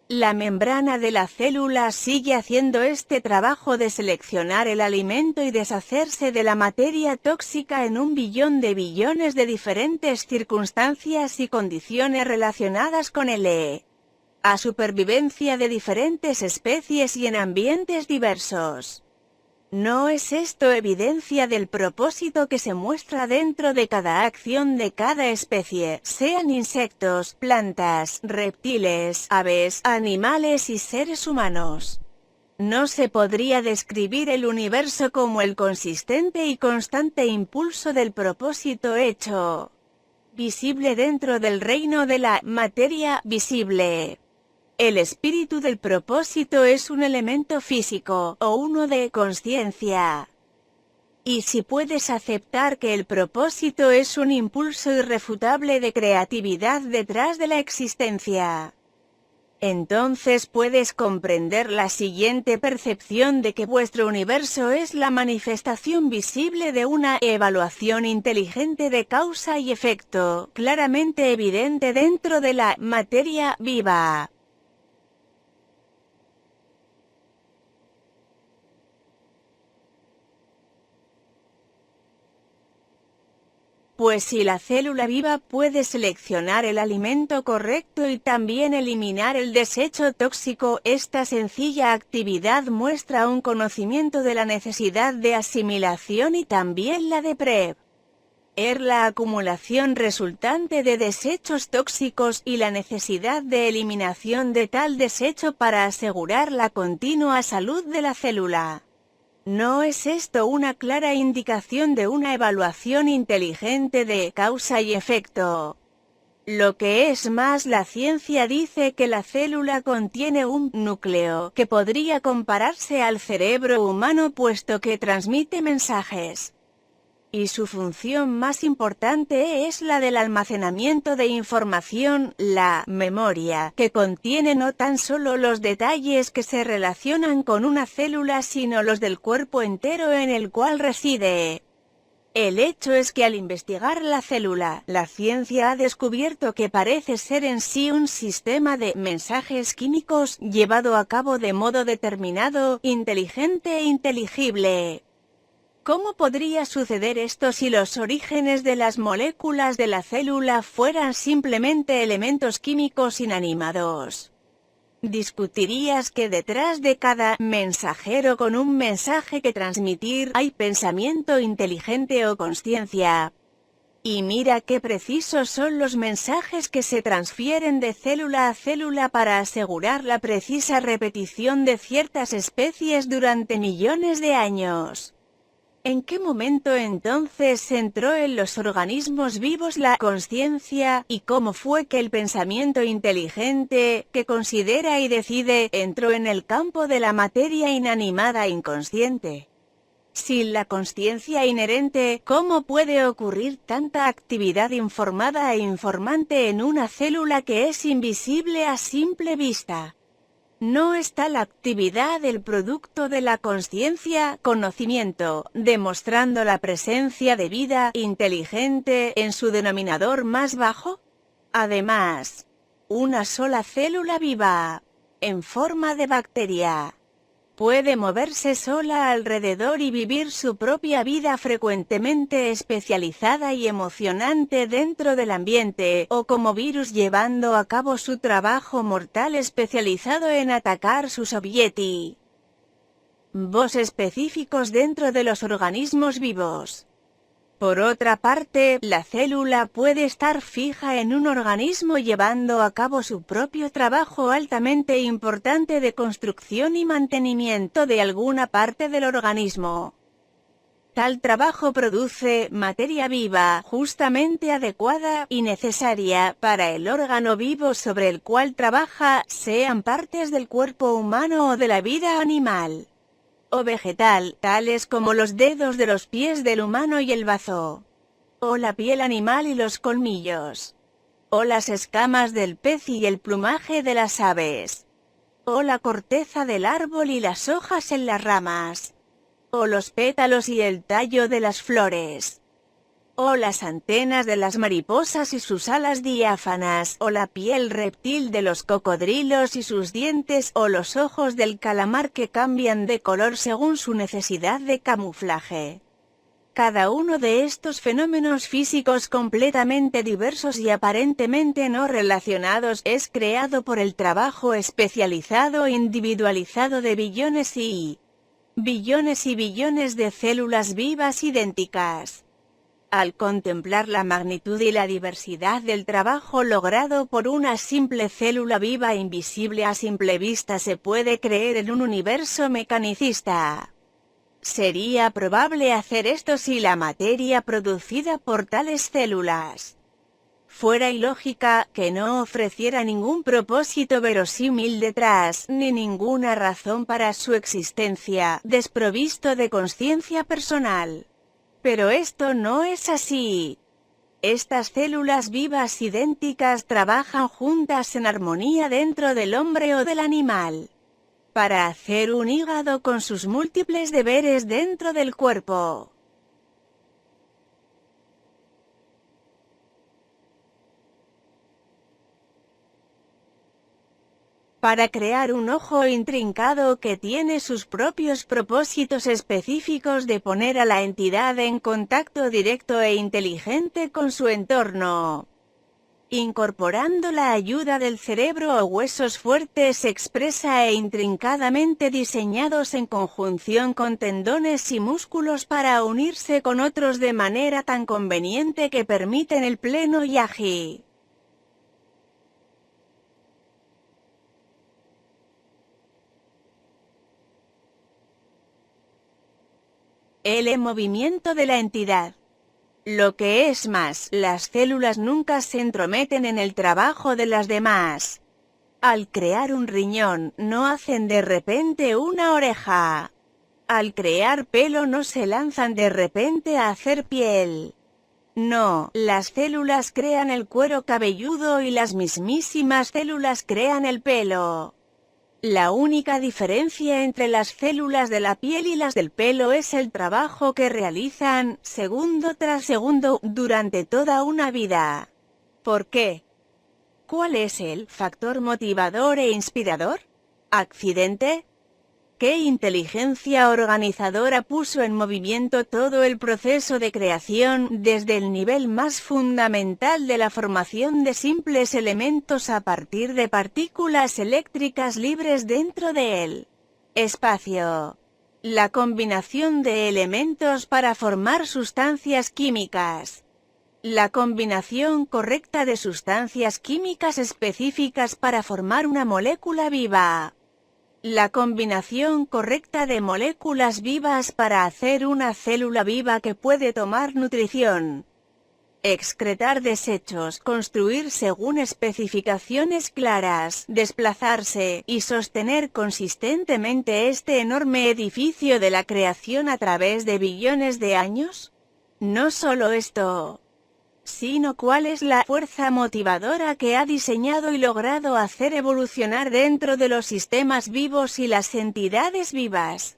Speaker 1: La membrana de la célula sigue haciendo este trabajo de seleccionar el alimento y deshacerse de la materia tóxica en 1 billón de billones de diferentes circunstancias y condiciones relacionadas con a supervivencia de diferentes especies y en ambientes diversos. ¿No es esto evidencia del propósito que se muestra dentro de cada acción de cada especie, sean insectos, plantas, reptiles, aves, animales y seres humanos? ¿No se podría describir el universo como el consistente y constante impulso del propósito hecho visible dentro del reino de la materia visible? El espíritu del propósito es un elemento físico, o uno de consciencia. Y si puedes aceptar que el propósito es un impulso irrefutable de creatividad detrás de la existencia, entonces puedes comprender la siguiente percepción de que vuestro universo es la manifestación visible de una evaluación inteligente de causa y efecto, claramente evidente dentro de la materia viva. Pues si la célula viva puede seleccionar el alimento correcto y también eliminar el desecho tóxico, esta sencilla actividad muestra un conocimiento de la necesidad de asimilación y también la de prever la acumulación resultante de desechos tóxicos y la necesidad de eliminación de tal desecho para asegurar la continua salud de la célula. ¿No es esto una clara indicación de una evaluación inteligente de causa y efecto? Lo que es más, la ciencia dice que la célula contiene un núcleo que podría compararse al cerebro humano puesto que transmite mensajes. Y su función más importante es la del almacenamiento de información, la memoria, que contiene no tan solo los detalles que se relacionan con una célula sino los del cuerpo entero en el cual reside. El hecho es que al investigar la célula, la ciencia ha descubierto que parece ser en sí un sistema de mensajes químicos llevado a cabo de modo determinado, inteligente e inteligible. ¿Cómo podría suceder esto si los orígenes de las moléculas de la célula fueran simplemente elementos químicos inanimados? Discutirías que detrás de cada mensajero con un mensaje que transmitir hay pensamiento inteligente o consciencia. Y mira qué precisos son los mensajes que se transfieren de célula a célula para asegurar la precisa repetición de ciertas especies durante millones de años. ¿En qué momento entonces entró en los organismos vivos la consciencia, y cómo fue que el pensamiento inteligente, que considera y decide, entró en el campo de la materia inanimada inconsciente? Sin la consciencia inherente, ¿cómo puede ocurrir tanta actividad informada e informante en una célula que es invisible a simple vista? ¿No está la actividad del producto de la consciencia, conocimiento, demostrando la presencia de vida inteligente en su denominador más bajo? Además, una sola célula viva, en forma de bacteria, puede moverse sola alrededor y vivir su propia vida frecuentemente especializada y emocionante dentro del ambiente, o como virus llevando a cabo su trabajo mortal especializado en atacar sus objetos específicos dentro de los organismos vivos. Por otra parte, la célula puede estar fija en un organismo llevando a cabo su propio trabajo altamente importante de construcción y mantenimiento de alguna parte del organismo. Tal trabajo produce materia viva, justamente adecuada y necesaria para el órgano vivo sobre el cual trabaja, sean partes del cuerpo humano o de la vida animal o vegetal, tales como los dedos de los pies del humano y el bazo, o la piel animal y los colmillos, o las escamas del pez y el plumaje de las aves, o la corteza del árbol y las hojas en las ramas, o los pétalos y el tallo de las flores, o las antenas de las mariposas y sus alas diáfanas, o la piel reptil de los cocodrilos y sus dientes, o los ojos del calamar que cambian de color según su necesidad de camuflaje. Cada uno de estos fenómenos físicos completamente diversos y aparentemente no relacionados es creado por el trabajo especializado e individualizado de billones y billones de células vivas idénticas. Al contemplar la magnitud y la diversidad del trabajo logrado por una simple célula viva invisible a simple vista, se puede creer en un universo mecanicista. Sería probable hacer esto si la materia producida por tales células fuera ilógica, que no ofreciera ningún propósito verosímil detrás, ni ninguna razón para su existencia, desprovisto de conciencia personal. Pero esto no es así. Estas células vivas idénticas trabajan juntas en armonía dentro del hombre o del animal, para hacer un hígado con sus múltiples deberes dentro del cuerpo. Para crear un ojo intrincado que tiene sus propios propósitos específicos de poner a la entidad en contacto directo e inteligente con su entorno, incorporando la ayuda del cerebro o huesos fuertes expresa e intrincadamente diseñados en conjunción con tendones y músculos para unirse con otros de manera tan conveniente que permiten el pleno viaje. El movimiento de la entidad. Lo que es más, las células nunca se entrometen en el trabajo de las demás. Al crear un riñón, no hacen de repente una oreja. Al crear pelo no se lanzan de repente a hacer piel. No, las células crean el cuero cabelludo y las mismísimas células crean el pelo. La única diferencia entre las células de la piel y las del pelo es el trabajo que realizan, segundo tras segundo, durante toda una vida. ¿Por qué? ¿Cuál es el factor motivador e inspirador? ¿Accidente? ¿Qué inteligencia organizadora puso en movimiento todo el proceso de creación, desde el nivel más fundamental de la formación de simples elementos a partir de partículas eléctricas libres dentro del espacio? La combinación de elementos para formar sustancias químicas. La combinación correcta de sustancias químicas específicas para formar una molécula viva. La combinación correcta de moléculas vivas para hacer una célula viva que puede tomar nutrición, excretar desechos, construir según especificaciones claras, desplazarse y sostener consistentemente este enorme edificio de la creación a través de billones de años. No solo esto, sino cuál es la fuerza motivadora que ha diseñado y logrado hacer evolucionar dentro de los sistemas vivos y las entidades vivas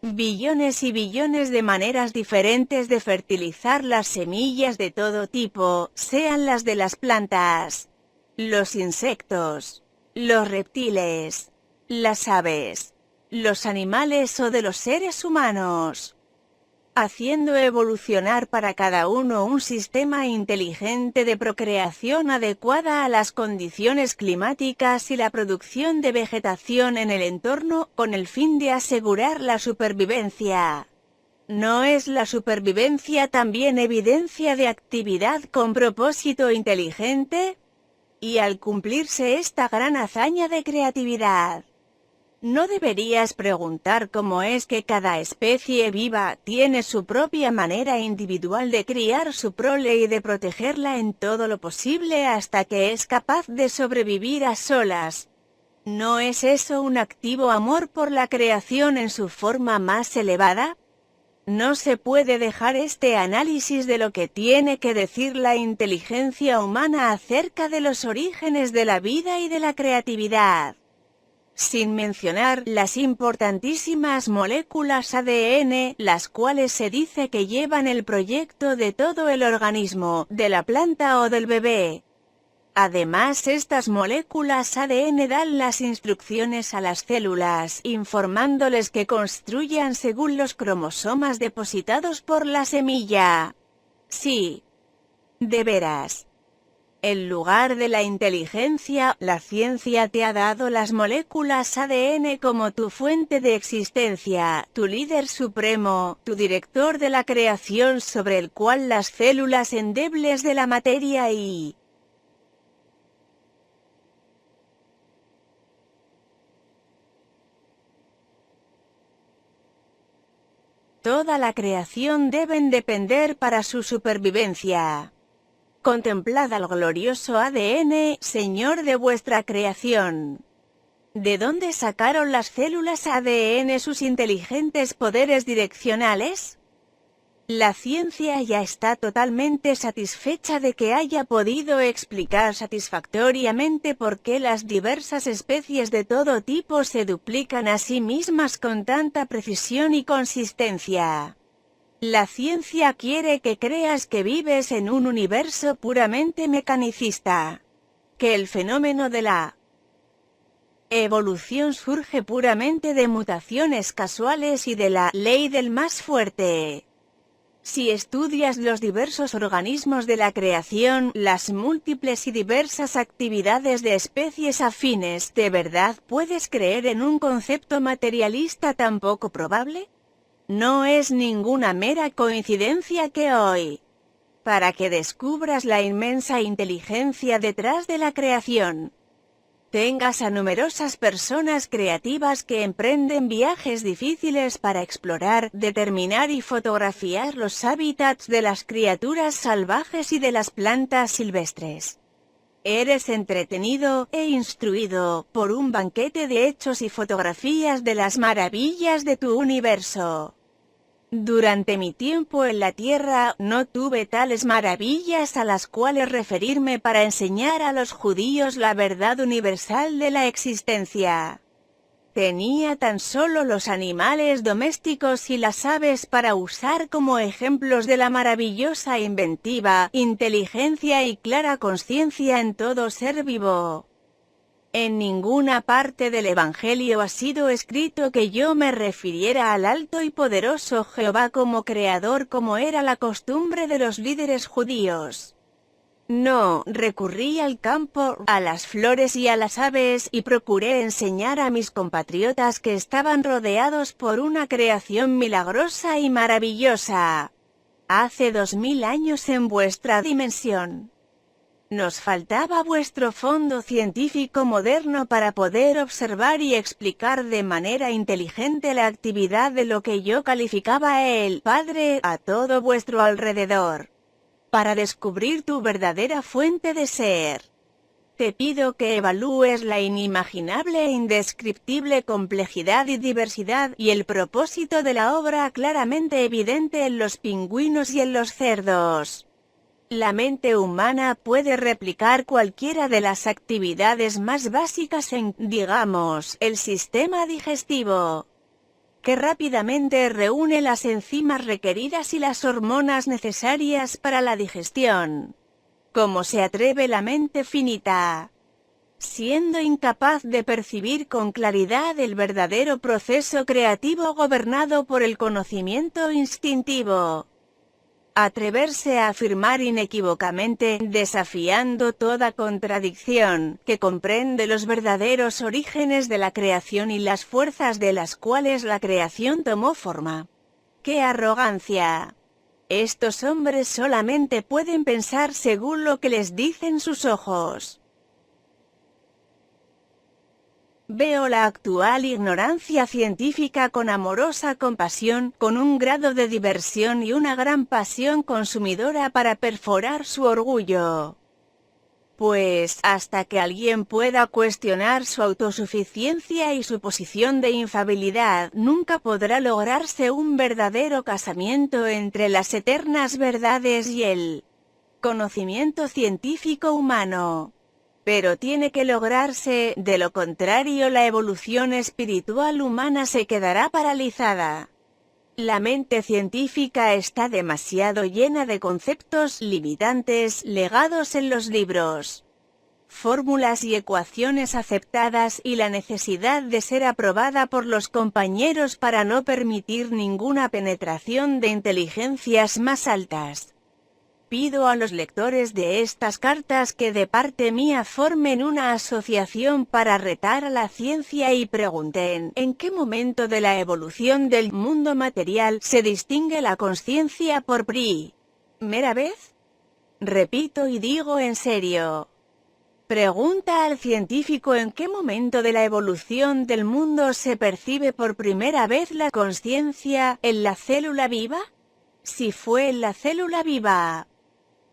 Speaker 1: billones y billones de maneras diferentes de fertilizar las semillas de todo tipo, sean las de las plantas, los insectos, los reptiles, las aves, los animales o de los seres humanos, haciendo evolucionar para cada uno un sistema inteligente de procreación adecuada a las condiciones climáticas y la producción de vegetación en el entorno, con el fin de asegurar la supervivencia. ¿No es la supervivencia también evidencia de actividad con propósito inteligente? Y al cumplirse esta gran hazaña de creatividad, ¿no deberías preguntar cómo es que cada especie viva tiene su propia manera individual de criar su prole y de protegerla en todo lo posible hasta que es capaz de sobrevivir a solas? ¿No es eso un activo amor por la creación en su forma más elevada? No se puede dejar este análisis de lo que tiene que decir la inteligencia humana acerca de los orígenes de la vida y de la creatividad, sin mencionar las importantísimas moléculas ADN, las cuales se dice que llevan el proyecto de todo el organismo, de la planta o del bebé. Además, estas moléculas ADN dan las instrucciones a las células, informándoles que construyan según los cromosomas depositados por la semilla. Sí, de veras. En lugar de la inteligencia, la ciencia te ha dado las moléculas ADN como tu fuente de existencia, tu líder supremo, tu director de la creación sobre el cual las células endebles de la materia y toda la creación deben depender para su supervivencia. Contemplad al glorioso ADN, Señor de vuestra creación. ¿De dónde sacaron las células ADN sus inteligentes poderes direccionales? La ciencia ya está totalmente satisfecha de que haya podido explicar satisfactoriamente por qué las diversas especies de todo tipo se duplican a sí mismas con tanta precisión y consistencia. La ciencia quiere que creas que vives en un universo puramente mecanicista, que el fenómeno de la evolución surge puramente de mutaciones casuales y de la ley del más fuerte. Si estudias los diversos organismos de la creación, las múltiples y diversas actividades de especies afines, ¿de verdad puedes creer en un concepto materialista tan poco probable? No es ninguna mera coincidencia que hoy, para que descubras la inmensa inteligencia detrás de la creación, tengas a numerosas personas creativas que emprenden viajes difíciles para explorar, determinar y fotografiar los hábitats de las criaturas salvajes y de las plantas silvestres. Eres entretenido e instruido por un banquete de hechos y fotografías de las maravillas de tu universo. Durante mi tiempo en la Tierra, no tuve tales maravillas a las cuales referirme para enseñar a los judíos la verdad universal de la existencia. Tenía tan solo los animales domésticos y las aves para usar como ejemplos de la maravillosa inventiva, inteligencia y clara conciencia en todo ser vivo. En ninguna parte del Evangelio ha sido escrito que yo me refiriera al alto y poderoso Jehová como creador, como era la costumbre de los líderes judíos. No, recurrí al campo, a las flores y a las aves, y procuré enseñar a mis compatriotas que estaban rodeados por una creación milagrosa y maravillosa. Hace 2000 años en vuestra dimensión. Nos faltaba vuestro fondo científico moderno para poder observar y explicar de manera inteligente la actividad de lo que yo calificaba el Padre a todo vuestro alrededor. Para descubrir tu verdadera fuente de ser, te pido que evalúes la inimaginable e indescriptible complejidad y diversidad y el propósito de la obra claramente evidente en los pingüinos y en los cerdos. La mente humana puede replicar cualquiera de las actividades más básicas en, digamos, el sistema digestivo, que rápidamente reúne las enzimas requeridas y las hormonas necesarias para la digestión. ¿Cómo se atreve la mente finita, siendo incapaz de percibir con claridad el verdadero proceso creativo gobernado por el conocimiento instintivo? Atreverse a afirmar inequívocamente, desafiando toda contradicción, que comprende los verdaderos orígenes de la creación y las fuerzas de las cuales la creación tomó forma. ¡Qué arrogancia! Estos hombres solamente pueden pensar según lo que les dicen sus ojos. Veo la actual ignorancia científica con amorosa compasión, con un grado de diversión y una gran pasión consumidora para perforar su orgullo. Pues, hasta que alguien pueda cuestionar su autosuficiencia y su posición de infalibilidad, nunca podrá lograrse un verdadero casamiento entre las eternas verdades y el conocimiento científico humano. Pero tiene que lograrse, de lo contrario la evolución espiritual humana se quedará paralizada. La mente científica está demasiado llena de conceptos limitantes legados en los libros, fórmulas y ecuaciones aceptadas y la necesidad de ser aprobada por los compañeros para no permitir ninguna penetración de inteligencias más altas. Pido a los lectores de estas cartas que de parte mía formen una asociación para retar a la ciencia y pregunten, ¿en qué momento de la evolución del mundo material se distingue la consciencia por primera vez? Repito y digo en serio. Pregunta al científico en qué momento de la evolución del mundo se percibe por primera vez la consciencia, ¿en la célula viva? Si fue en la célula viva.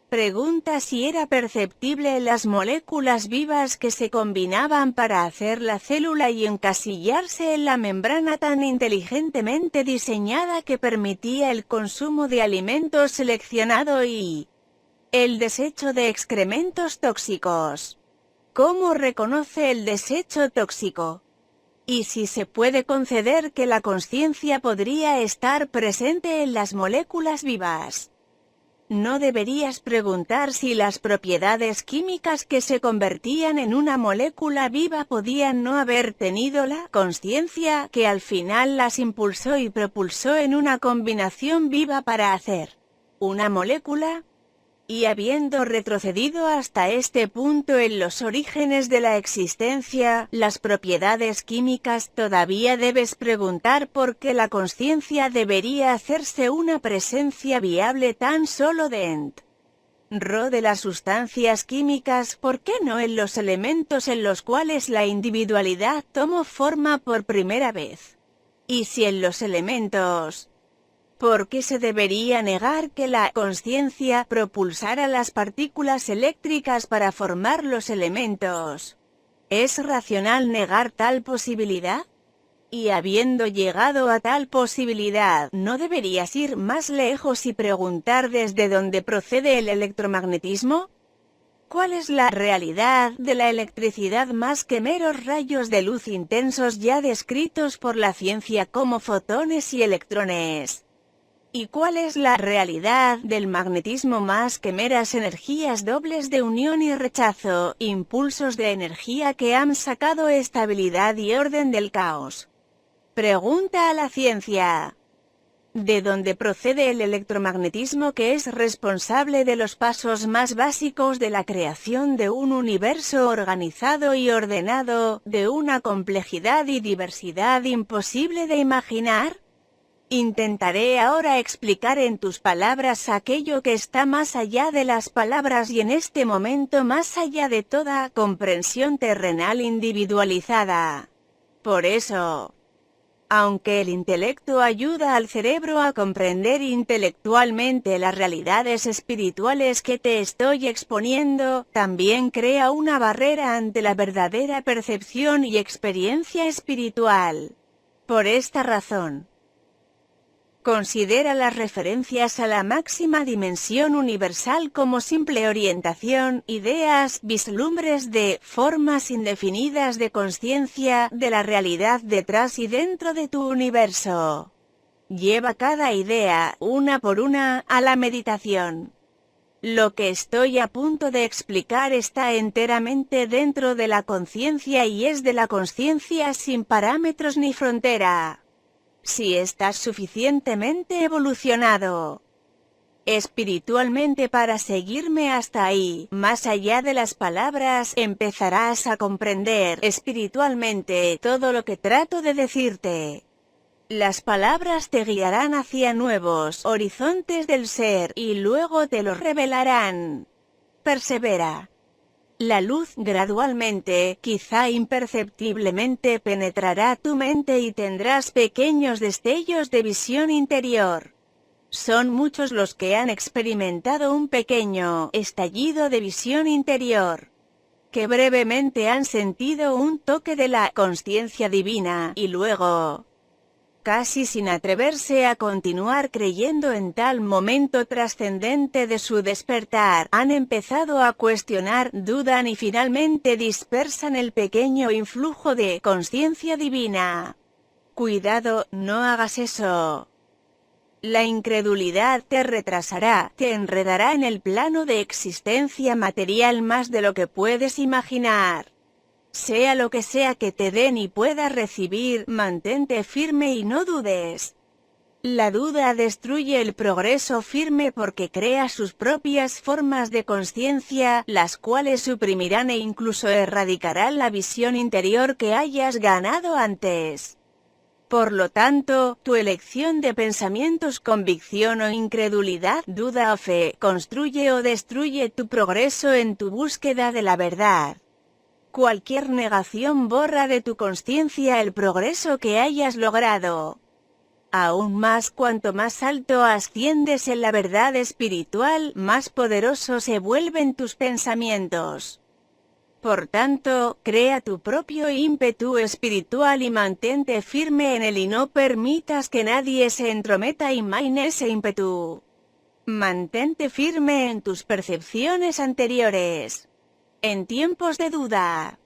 Speaker 1: Pregunta si era perceptible en las moléculas vivas que se combinaban para hacer la célula y encasillarse en la membrana tan inteligentemente diseñada que permitía el consumo de alimentos seleccionado y el desecho de excrementos tóxicos. ¿Cómo reconoce el desecho tóxico? Y si se puede conceder que la consciencia podría estar presente en las moléculas vivas. No deberías preguntar si las propiedades químicas que se convertían en una molécula viva podían no haber tenido la consciencia que al final las impulsó y propulsó en una combinación viva para hacer una molécula. Y habiendo retrocedido hasta este punto en los orígenes de la existencia, las propiedades químicas, todavía debes preguntar por qué la consciencia debería hacerse una presencia viable tan solo dentro de las sustancias químicas, ¿por qué no en los elementos en los cuales la individualidad tomó forma por primera vez? Y si en los elementos, ¿por qué se debería negar que la consciencia propulsara las partículas eléctricas para formar los elementos? ¿Es racional negar tal posibilidad? Y habiendo llegado a tal posibilidad, ¿no deberías ir más lejos y preguntar desde dónde procede el electromagnetismo? ¿Cuál es la realidad de la electricidad más que meros rayos de luz intensos ya descritos por la ciencia como fotones y electrones? ¿Y cuál es la realidad del magnetismo más que meras energías dobles de unión y rechazo, impulsos de energía que han sacado estabilidad y orden del caos? Pregunta a la ciencia. ¿De dónde procede el electromagnetismo que es responsable de los pasos más básicos de la creación de un universo organizado y ordenado, de una complejidad y diversidad imposible de imaginar? Intentaré ahora explicar en tus palabras aquello que está más allá de las palabras y en este momento más allá de toda comprensión terrenal individualizada. Por eso, aunque el intelecto ayuda al cerebro a comprender intelectualmente las realidades espirituales que te estoy exponiendo, también crea una barrera ante la verdadera percepción y experiencia espiritual. Por esta razón, considera las referencias a la máxima dimensión universal como simple orientación, ideas, vislumbres de formas indefinidas de conciencia de la realidad detrás y dentro de tu universo. Lleva cada idea, una por una, a la meditación. Lo que estoy a punto de explicar está enteramente dentro de la conciencia y es de la conciencia sin parámetros ni frontera. Si estás suficientemente evolucionado espiritualmente para seguirme hasta ahí, más allá de las palabras, empezarás a comprender espiritualmente todo lo que trato de decirte. Las palabras te guiarán hacia nuevos horizontes del ser y luego te los revelarán. Persevera. La luz gradualmente, quizá imperceptiblemente penetrará tu mente y tendrás pequeños destellos de visión interior. Son muchos los que han experimentado un pequeño estallido de visión interior, que brevemente han sentido un toque de la consciencia divina y luego, casi sin atreverse a continuar creyendo en tal momento trascendente de su despertar, han empezado a cuestionar, dudan y finalmente dispersan el pequeño influjo de conciencia divina. Cuidado, no hagas eso. La incredulidad te retrasará, te enredará en el plano de existencia material más de lo que puedes imaginar. Sea lo que sea que te den y puedas recibir, mantente firme y no dudes. La duda destruye el progreso firme porque crea sus propias formas de conciencia, las cuales suprimirán e incluso erradicarán la visión interior que hayas ganado antes. Por lo tanto, tu elección de pensamientos, convicción o incredulidad, duda o fe, construye o destruye tu progreso en tu búsqueda de la verdad. Cualquier negación borra de tu conciencia el progreso que hayas logrado. Aún más, cuanto más alto asciendes en la verdad espiritual, más poderosos se vuelven tus pensamientos. Por tanto, crea tu propio ímpetu espiritual y mantente firme en él y no permitas que nadie se entrometa y maine ese ímpetu. Mantente firme en tus percepciones anteriores. En tiempos de duda,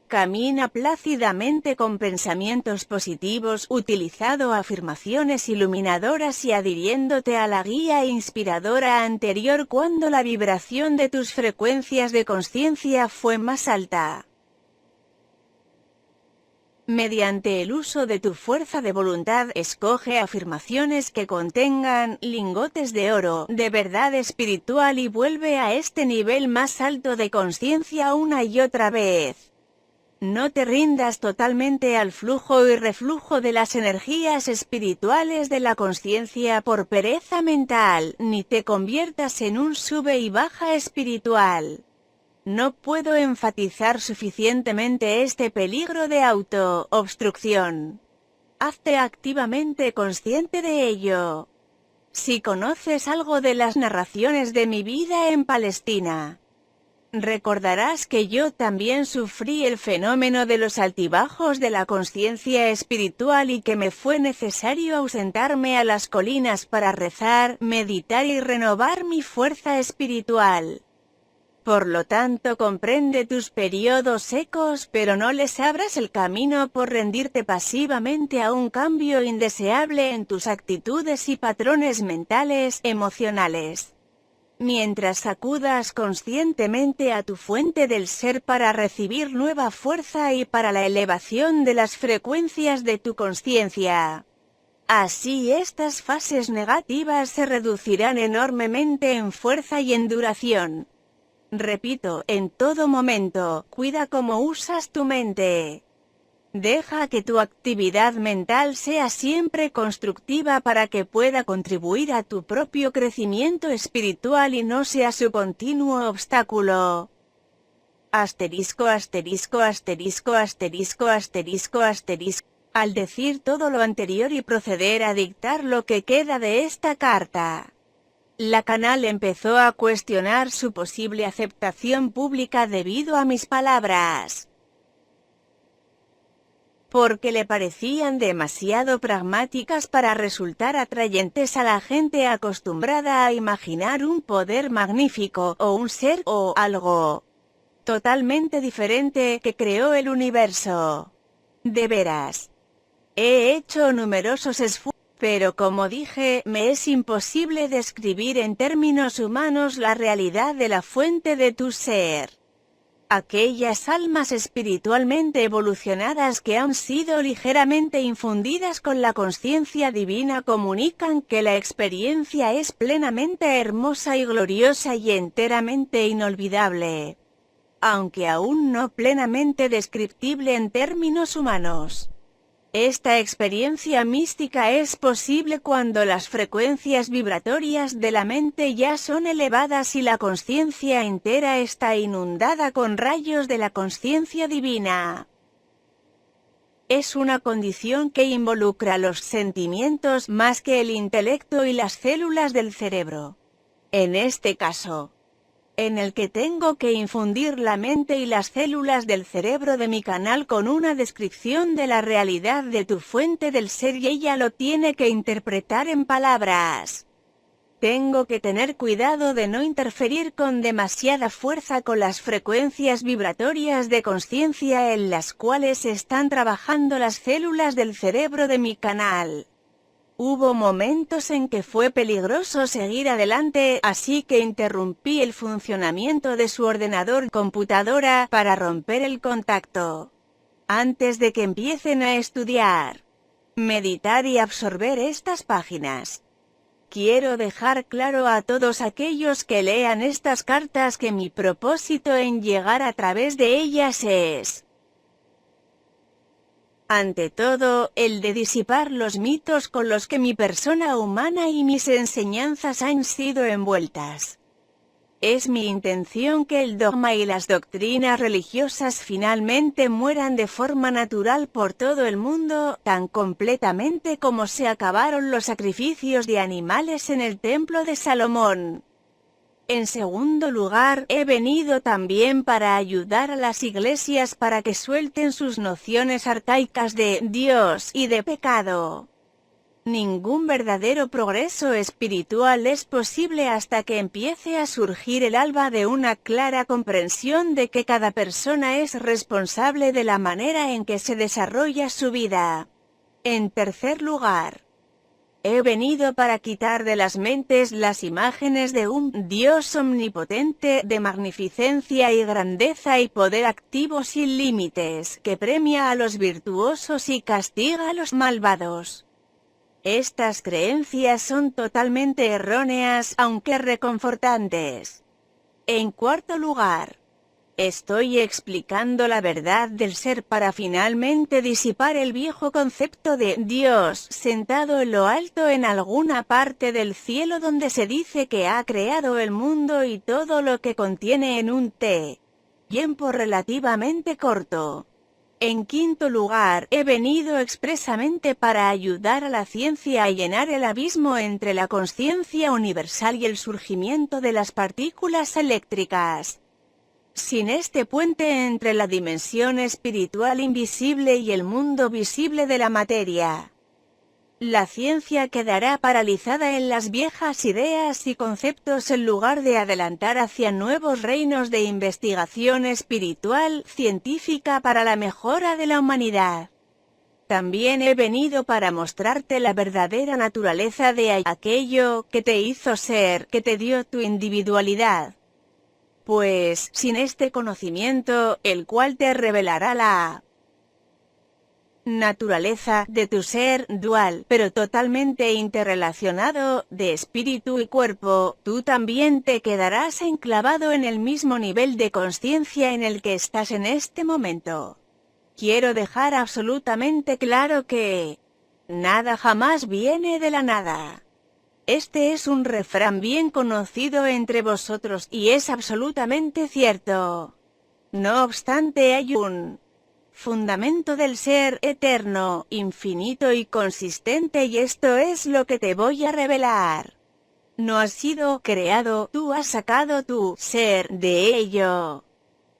Speaker 1: camina plácidamente con pensamientos positivos, utilizando afirmaciones iluminadoras y adhiriéndote a la guía inspiradora anterior cuando la vibración de tus frecuencias de conciencia fue más alta. Mediante el uso de tu fuerza de voluntad, escoge afirmaciones que contengan lingotes de oro, de verdad espiritual y vuelve a este nivel más alto de conciencia una y otra vez. No te rindas totalmente al flujo y reflujo de las energías espirituales de la conciencia por pereza mental, ni te conviertas en un sube y baja espiritual. No puedo enfatizar suficientemente este peligro de auto-obstrucción. Hazte activamente consciente de ello. Si conoces algo de las narraciones de mi vida en Palestina, recordarás que yo también sufrí el fenómeno de los altibajos de la conciencia espiritual y que me fue necesario ausentarme a las colinas para rezar, meditar y renovar mi fuerza espiritual. Por lo tanto, comprende tus periodos secos, pero no les abras el camino por rendirte pasivamente a un cambio indeseable en tus actitudes y patrones mentales, emocionales. Mientras acudas conscientemente a tu fuente del ser para recibir nueva fuerza y para la elevación de las frecuencias de tu consciencia. Así estas fases negativas se reducirán enormemente en fuerza y en duración. Repito, en todo momento, cuida cómo usas tu mente. Deja que tu actividad mental sea siempre constructiva para que pueda contribuir a tu propio crecimiento espiritual y no sea su continuo obstáculo. Asterisco, asterisco, asterisco, asterisco, asterisco, asterisco. Al decir todo lo anterior y proceder a dictar lo que queda de esta carta, la canal empezó a cuestionar su posible aceptación pública debido a mis palabras, porque le parecían demasiado pragmáticas para resultar atrayentes a la gente acostumbrada a imaginar un poder magnífico, o un ser, o algo totalmente diferente que creó el universo. De veras, he hecho numerosos esfuerzos, pero como dije, me es imposible describir en términos humanos la realidad de la fuente de tu ser. Aquellas almas espiritualmente evolucionadas que han sido ligeramente infundidas con la conciencia divina comunican que la experiencia es plenamente hermosa y gloriosa y enteramente inolvidable, aunque aún no plenamente descriptible en términos humanos. Esta experiencia mística es posible cuando las frecuencias vibratorias de la mente ya son elevadas y la conciencia entera está inundada con rayos de la conciencia divina. Es una condición que involucra los sentimientos más que el intelecto y las células del cerebro. En este caso, en el que tengo que infundir la mente y las células del cerebro de mi canal con una descripción de la realidad de tu fuente del ser y ella lo tiene que interpretar en palabras. Tengo que tener cuidado de no interferir con demasiada fuerza con las frecuencias vibratorias de conciencia en las cuales están trabajando las células del cerebro de mi canal. Hubo momentos en que fue peligroso seguir adelante, así que interrumpí el funcionamiento de su ordenador computadora para romper el contacto. Antes de que empiecen a estudiar, meditar y absorber estas páginas, quiero dejar claro a todos aquellos que lean estas cartas que mi propósito en llegar a través de ellas es, ante todo, el de disipar los mitos con los que mi persona humana y mis enseñanzas han sido envueltas. Es mi intención que el dogma y las doctrinas religiosas finalmente mueran de forma natural por todo el mundo, tan completamente como se acabaron los sacrificios de animales en el templo de Salomón. En segundo lugar, he venido también para ayudar a las iglesias para que suelten sus nociones arcaicas de Dios y de pecado. Ningún verdadero progreso espiritual es posible hasta que empiece a surgir el alba de una clara comprensión de que cada persona es responsable de la manera en que se desarrolla su vida. En tercer lugar, he venido para quitar de las mentes las imágenes de un Dios omnipotente de magnificencia y grandeza y poder activo sin límites, que premia a los virtuosos y castiga a los malvados. Estas creencias son totalmente erróneas, aunque reconfortantes. En cuarto lugar, estoy explicando la verdad del ser para finalmente disipar el viejo concepto de Dios sentado en lo alto en alguna parte del cielo donde se dice que ha creado el mundo y todo lo que contiene en un tiempo relativamente corto. En quinto lugar, he venido expresamente para ayudar a la ciencia a llenar el abismo entre la conciencia universal y el surgimiento de las partículas eléctricas. Sin este puente entre la dimensión espiritual invisible y el mundo visible de la materia, La ciencia quedará paralizada en las viejas ideas y conceptos en lugar de adelantar hacia nuevos reinos de investigación espiritual, científica para la mejora de la humanidad. También he venido para mostrarte la verdadera naturaleza de aquello que te hizo ser, que te dio tu individualidad. Pues, sin este conocimiento, el cual te revelará la naturaleza de tu ser dual, pero totalmente interrelacionado, de espíritu y cuerpo, tú también te quedarás enclavado en el mismo nivel de consciencia en el que estás en este momento. Quiero dejar absolutamente claro que nada jamás viene de la nada. Este es un refrán bien conocido entre vosotros y es absolutamente cierto. No obstante, hay un fundamento del ser eterno, infinito y consistente, y esto es lo que te voy a revelar. No has sido creado, tú has sacado tu ser de ello.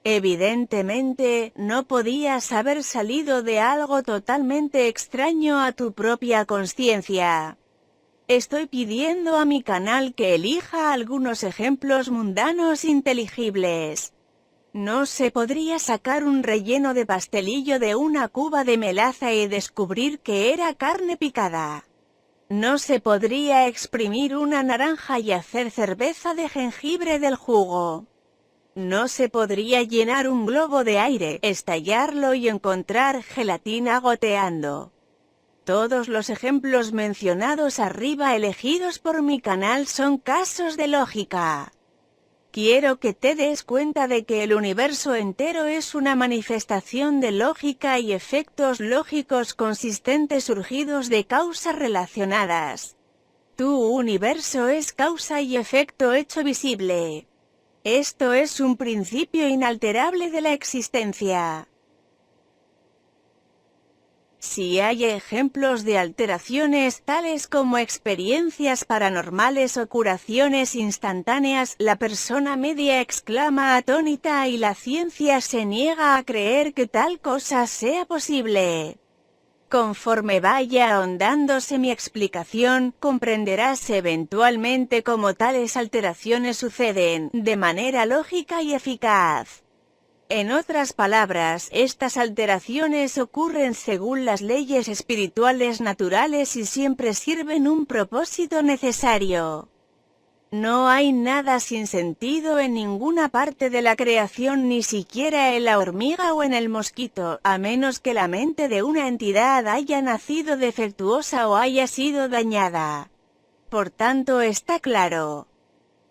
Speaker 1: Evidentemente, no podías haber salido de algo totalmente extraño a tu propia consciencia. Estoy pidiendo a mi canal que elija algunos ejemplos mundanos inteligibles. No se podría sacar un relleno de pastelillo de una cuba de melaza y descubrir que era carne picada. No se podría exprimir una naranja y hacer cerveza de jengibre del jugo. No se podría llenar un globo de aire, estallarlo y encontrar gelatina goteando. Todos los ejemplos mencionados arriba elegidos por mi canal son casos de lógica. Quiero que te des cuenta de que el universo entero es una manifestación de lógica y efectos lógicos consistentes surgidos de causas relacionadas. Tu universo es causa y efecto hecho visible. Esto es un principio inalterable de la existencia. Si hay ejemplos de alteraciones tales como experiencias paranormales o curaciones instantáneas, la persona media exclama atónita y la ciencia se niega a creer que tal cosa sea posible. Conforme vaya ahondándose mi explicación, comprenderás eventualmente cómo tales alteraciones suceden, de manera lógica y eficaz. En otras palabras, estas alteraciones ocurren según las leyes espirituales naturales y siempre sirven un propósito necesario. No hay nada sin sentido en ninguna parte de la creación, ni siquiera en la hormiga o en el mosquito, a menos que la mente de una entidad haya nacido defectuosa o haya sido dañada. Por tanto, está claro.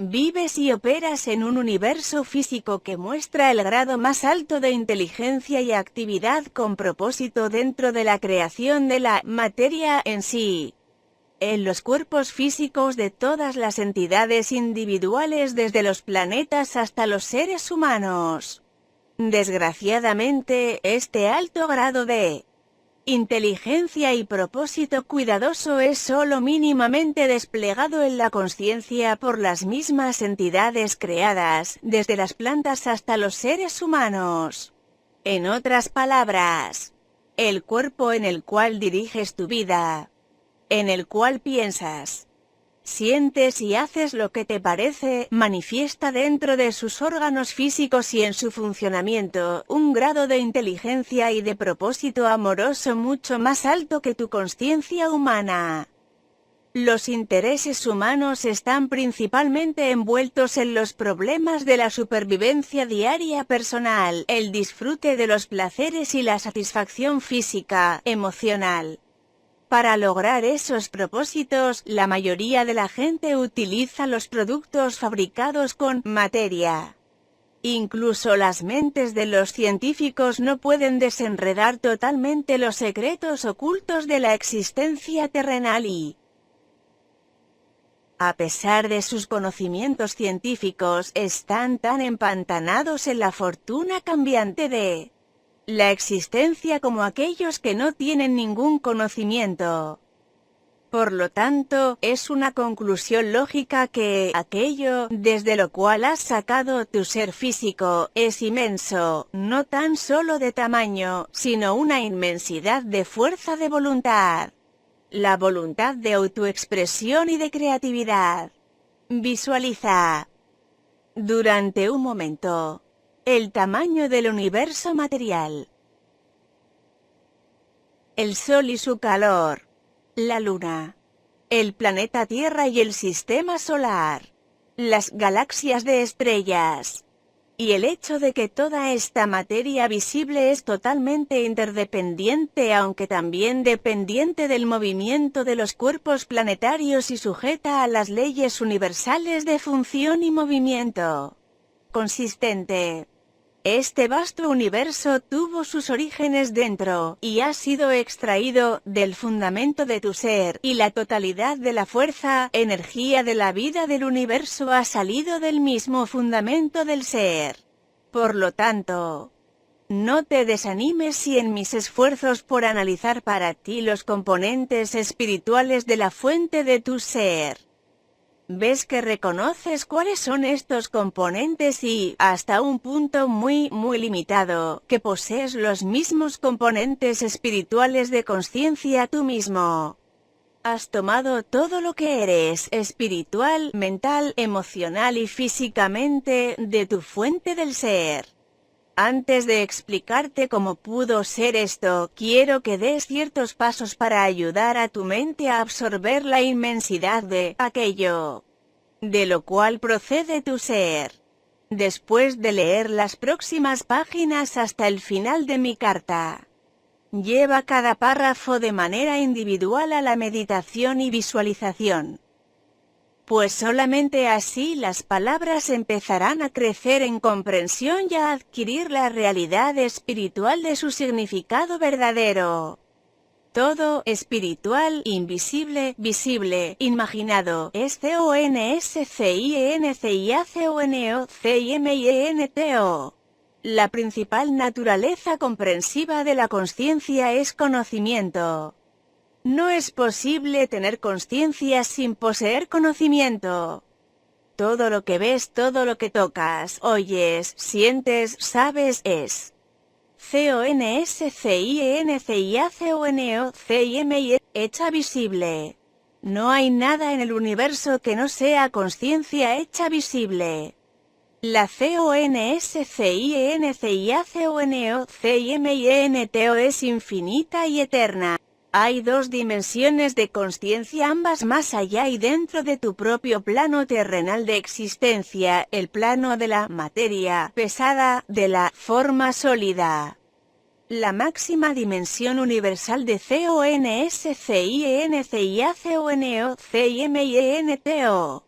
Speaker 1: Vives y operas en un universo físico que muestra el grado más alto de inteligencia y actividad con propósito dentro de la creación de la materia en sí. En los cuerpos físicos de todas las entidades individuales, desde los planetas hasta los seres humanos. Desgraciadamente, este alto grado de inteligencia y propósito cuidadoso es solo mínimamente desplegado en la consciencia por las mismas entidades creadas, desde las plantas hasta los seres humanos. En otras palabras, el cuerpo en el cual diriges tu vida, en el cual piensas, sientes y haces lo que te parece, manifiesta dentro de sus órganos físicos y en su funcionamiento un grado de inteligencia y de propósito amoroso mucho más alto que tu consciencia humana. Los intereses humanos están principalmente envueltos en los problemas de la supervivencia diaria personal, el disfrute de los placeres y la satisfacción física, emocional. Para lograr esos propósitos, la mayoría de la gente utiliza los productos fabricados con materia. Incluso las mentes de los científicos no pueden desenredar totalmente los secretos ocultos de la existencia terrenal y, a pesar de sus conocimientos científicos, están tan empantanados en la fortuna cambiante de la existencia como aquellos que no tienen ningún conocimiento. Por lo tanto, es una conclusión lógica que aquello desde lo cual has sacado tu ser físico es inmenso, no tan solo de tamaño, sino una inmensidad de fuerza de voluntad. la voluntad de autoexpresión y de creatividad. Visualiza, durante un momento, el tamaño del universo material. El Sol y su calor, la Luna, el planeta Tierra y el sistema solar, las galaxias de estrellas, y el hecho de que toda esta materia visible es totalmente interdependiente, aunque también dependiente del movimiento de los cuerpos planetarios y sujeta a las leyes universales de función y movimiento. Consistente. Este vasto universo tuvo sus orígenes dentro, y ha sido extraído del fundamento de tu ser, y la totalidad de la fuerza, energía de la vida del universo ha salido del mismo fundamento del ser. Por lo tanto, no te desanimes si en mis esfuerzos por analizar para ti los componentes espirituales de la fuente de tu ser, ves que reconoces cuáles son estos componentes y, hasta un punto muy limitado, que posees los mismos componentes espirituales de conciencia tú mismo. Has tomado todo lo que eres, espiritual, mental, emocional y físicamente, de tu fuente del ser. Antes de explicarte cómo pudo ser esto, quiero que des ciertos pasos para ayudar a tu mente a absorber la inmensidad de aquello de lo cual procede tu ser. Después de leer las próximas páginas hasta el final de mi carta, lleva cada párrafo de manera individual a la meditación y visualización, pues solamente así las palabras empezarán a crecer en comprensión y a adquirir la realidad espiritual de su significado verdadero. Todo, espiritual, invisible, visible, imaginado, es CONSCIENCIACONEOCIMIENTO. La principal naturaleza comprensiva de la consciencia es conocimiento. No es posible tener consciencia sin poseer conocimiento. Todo lo que ves, todo lo que tocas, oyes, sientes, sabes, es CONSCIENCIACONEOCIMI, hecha visible. No hay nada en el universo que no sea conciencia hecha visible. La CONSCIENCIACONEOCIMINTO es infinita y eterna. Hay dos dimensiones de consciencia, ambas más allá y dentro de tu propio plano terrenal de existencia, el plano de la materia pesada, de la forma sólida. La máxima dimensión universal de CONSCIENCIACONEOCIMINTO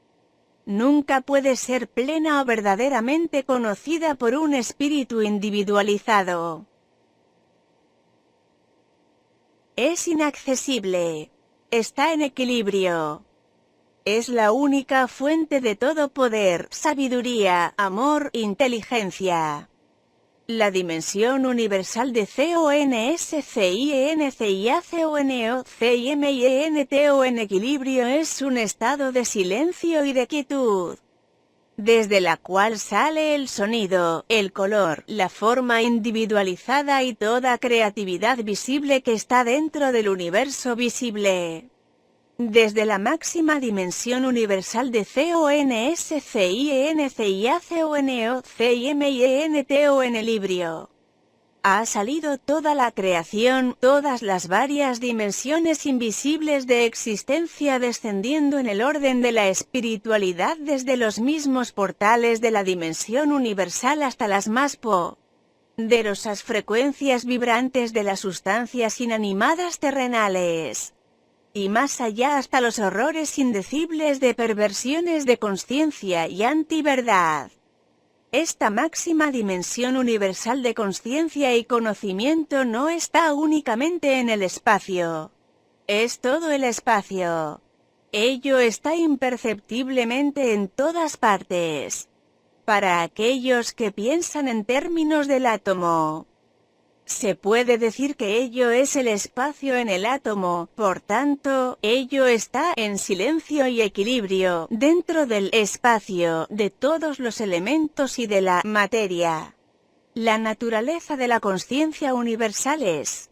Speaker 1: nunca puede ser plena o verdaderamente conocida por un espíritu individualizado. Es inaccesible. Está en equilibrio. Es la única fuente de todo poder, sabiduría, amor, inteligencia. La dimensión universal de CONSCIENCIACONEOCIMINTO en equilibrio es un estado de silencio y de quietud, desde la cual sale el sonido, el color, la forma individualizada y toda creatividad visible que está dentro del universo visible. Desde la máxima dimensión universal de CONSCIENCIACONEOCIMINTO en equilibrio ha salido toda la creación, todas las varias dimensiones invisibles de existencia descendiendo en el orden de la espiritualidad desde los mismos portales de la dimensión universal hasta las más poderosas frecuencias vibrantes de las sustancias inanimadas terrenales, y más allá hasta los horrores indecibles de perversiones de conciencia y antiverdad. Esta máxima dimensión universal de conciencia y conocimiento no está únicamente en el espacio. Es todo el espacio. Ello está imperceptiblemente en todas partes. Para aquellos que piensan en términos del átomo, se puede decir que ello es el espacio en el átomo, por tanto, ello está en silencio y equilibrio dentro del espacio de todos los elementos y de la materia. La naturaleza de la consciencia universal es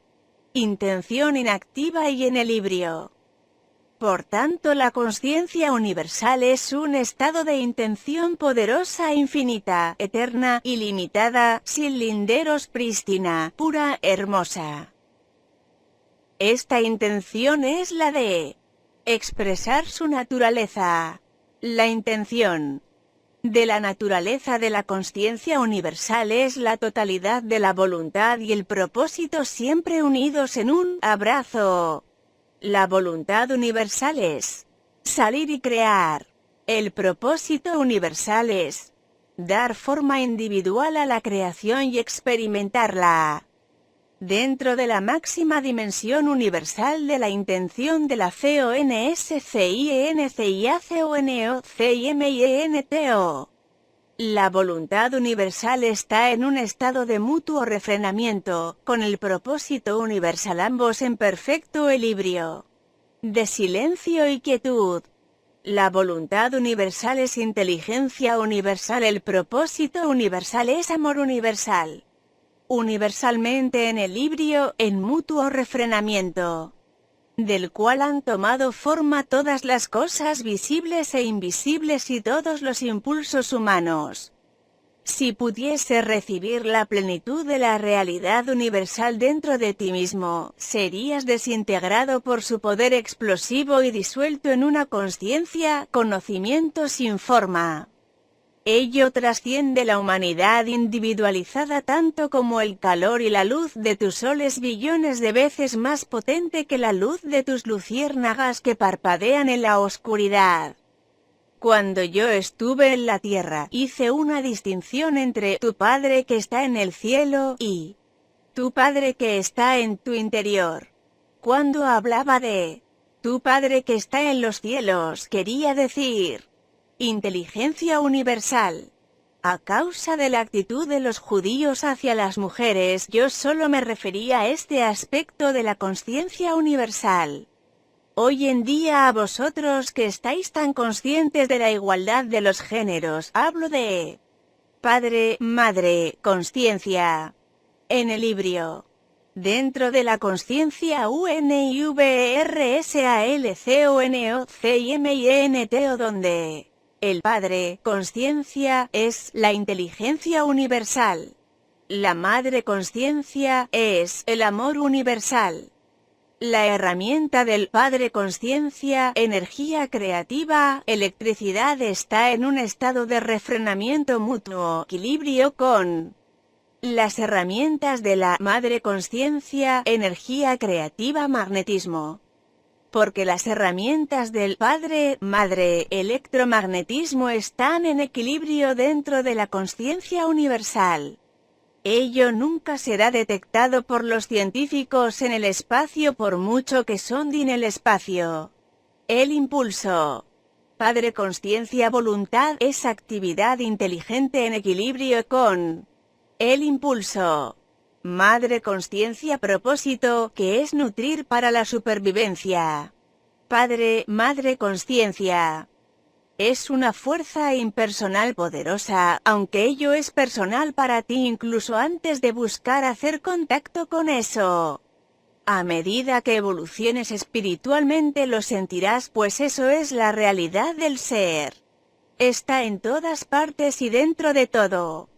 Speaker 1: intención inactiva y en equilibrio. Por tanto, la consciencia universal es un estado de intención poderosa, infinita, eterna, ilimitada, sin linderos, prístina, pura, hermosa. Esta intención es la de expresar su naturaleza. La intención de la naturaleza de la consciencia universal es la totalidad de la voluntad y el propósito siempre unidos en un abrazo. La voluntad universal es salir y crear. El propósito universal es dar forma individual a la creación y experimentarla. Dentro de la máxima dimensión universal de la intención de la CONSCIENCIACONEOCIMIENTO. La voluntad universal está en un estado de mutuo refrenamiento, con el propósito universal ambos en perfecto equilibrio. De silencio y quietud. La voluntad universal es inteligencia universal, el propósito universal es amor universal. Universalmente en equilibrio, en mutuo refrenamiento, del cual han tomado forma todas las cosas visibles e invisibles y todos los impulsos humanos. Si pudiese recibir la plenitud de la realidad universal dentro de ti mismo, serías desintegrado por su poder explosivo y disuelto en una consciencia, conocimiento sin forma. Ello trasciende la humanidad individualizada tanto como el calor y la luz de tu sol es billones de veces más potente que la luz de tus luciérnagas que parpadean en la oscuridad. Cuando yo estuve en la tierra, hice una distinción entre tu Padre que está en el cielo y tu Padre que está en tu interior. Cuando hablaba de tu Padre que está en los cielos, quería decir inteligencia universal. A causa de la actitud de los judíos hacia las mujeres, yo solo me refería a este aspecto de la consciencia universal. Hoy en día a vosotros que estáis tan conscientes de la igualdad de los géneros, hablo de Padre, Madre, consciencia. En equilibrio. Dentro de la consciencia UNIVERSALCONOCIMINTO donde el Padre, consciencia, es la inteligencia universal. La Madre consciencia es el amor universal. La herramienta del Padre consciencia, energía creativa, electricidad está en un estado de refrenamiento mutuo, equilibrio con las herramientas de la Madre consciencia, energía creativa, magnetismo. Porque las herramientas del Padre, Madre, electromagnetismo están en equilibrio dentro de la consciencia universal. Ello nunca será detectado por los científicos en el espacio por mucho que sonden el espacio. El impulso. Padre consciencia voluntad es actividad inteligente en equilibrio con el impulso. Madre consciencia propósito, que es nutrir para la supervivencia. Padre, Madre consciencia. Es una fuerza impersonal poderosa, aunque ello es personal para ti incluso antes de buscar hacer contacto con eso. A medida que evoluciones espiritualmente lo sentirás, pues eso es la realidad del ser. Está en todas partes y dentro de todo.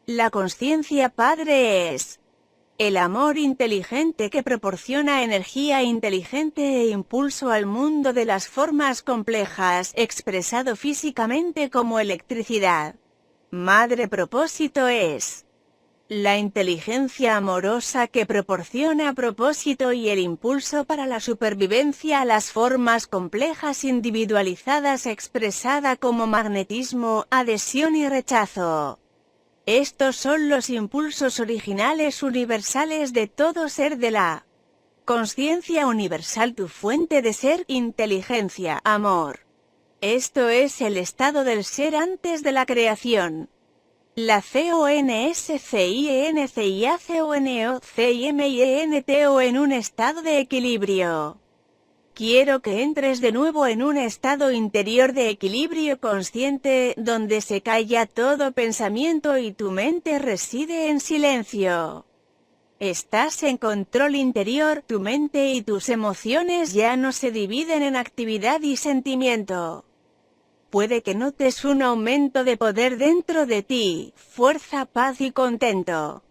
Speaker 1: La consciencia Padre es el amor inteligente que proporciona energía inteligente e impulso al mundo de las formas complejas, expresado físicamente como electricidad. Madre propósito es la inteligencia amorosa que proporciona propósito y el impulso para la supervivencia a las formas complejas individualizadas expresada como magnetismo, adhesión y rechazo. Estos son los impulsos originales universales de todo ser de la consciencia universal, tu fuente de ser, inteligencia, amor. Esto es el estado del ser antes de la creación. La CONSCIENCIACONEOCIMINTO en un estado de equilibrio. Quiero que entres de nuevo en un estado interior de equilibrio consciente, donde se calla todo pensamiento y tu mente reside en silencio. Estás en control interior, tu mente y tus emociones ya no se dividen en actividad y sentimiento. Puede que notes un aumento de poder dentro de ti, fuerza, paz y contento.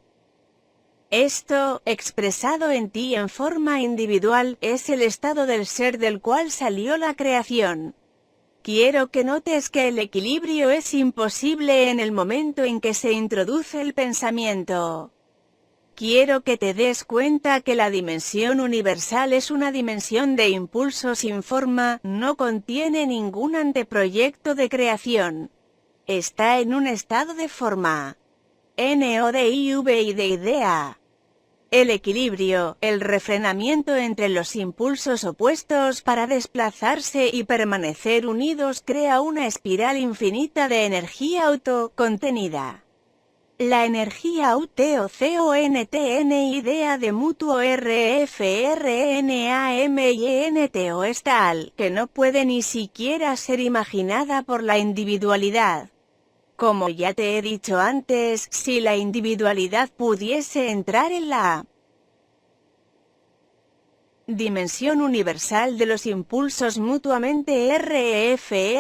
Speaker 1: Esto, expresado en ti en forma individual, es el estado del ser del cual salió la creación. Quiero que notes que el equilibrio es imposible en el momento en que se introduce el pensamiento. Quiero que te des cuenta que la dimensión universal es una dimensión de impulso sin forma, no contiene ningún anteproyecto de creación. Está en un estado de forma. NODIV y de idea. El equilibrio, el refrenamiento entre los impulsos opuestos para desplazarse y permanecer unidos crea una espiral infinita de energía autocontenida. La energía UTOCONTN idea de mutuo RFRNAMINTO es tal que no puede ni siquiera ser imaginada por la individualidad. Como ya te he dicho antes, si la individualidad pudiese entrar en la dimensión universal de los impulsos mutuamente RFRNADOSD,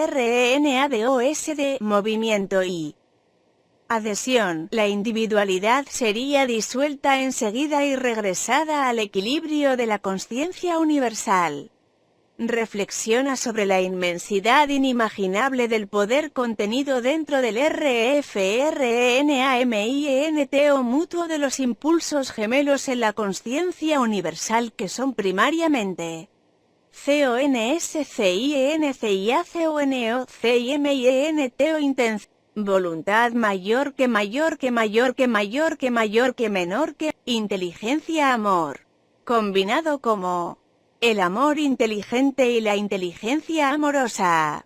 Speaker 1: movimiento y adhesión, la individualidad sería disuelta enseguida y regresada al equilibrio de la conciencia universal. Reflexiona sobre la inmensidad inimaginable del poder contenido dentro del RFRNAMINTO mutuo de los impulsos gemelos en la conciencia universal que son primariamente CONSCINCIACONEO intención. Voluntad mayor que mayor que mayor que mayor que mayor que menor que, inteligencia amor, combinado como el amor inteligente y la inteligencia amorosa.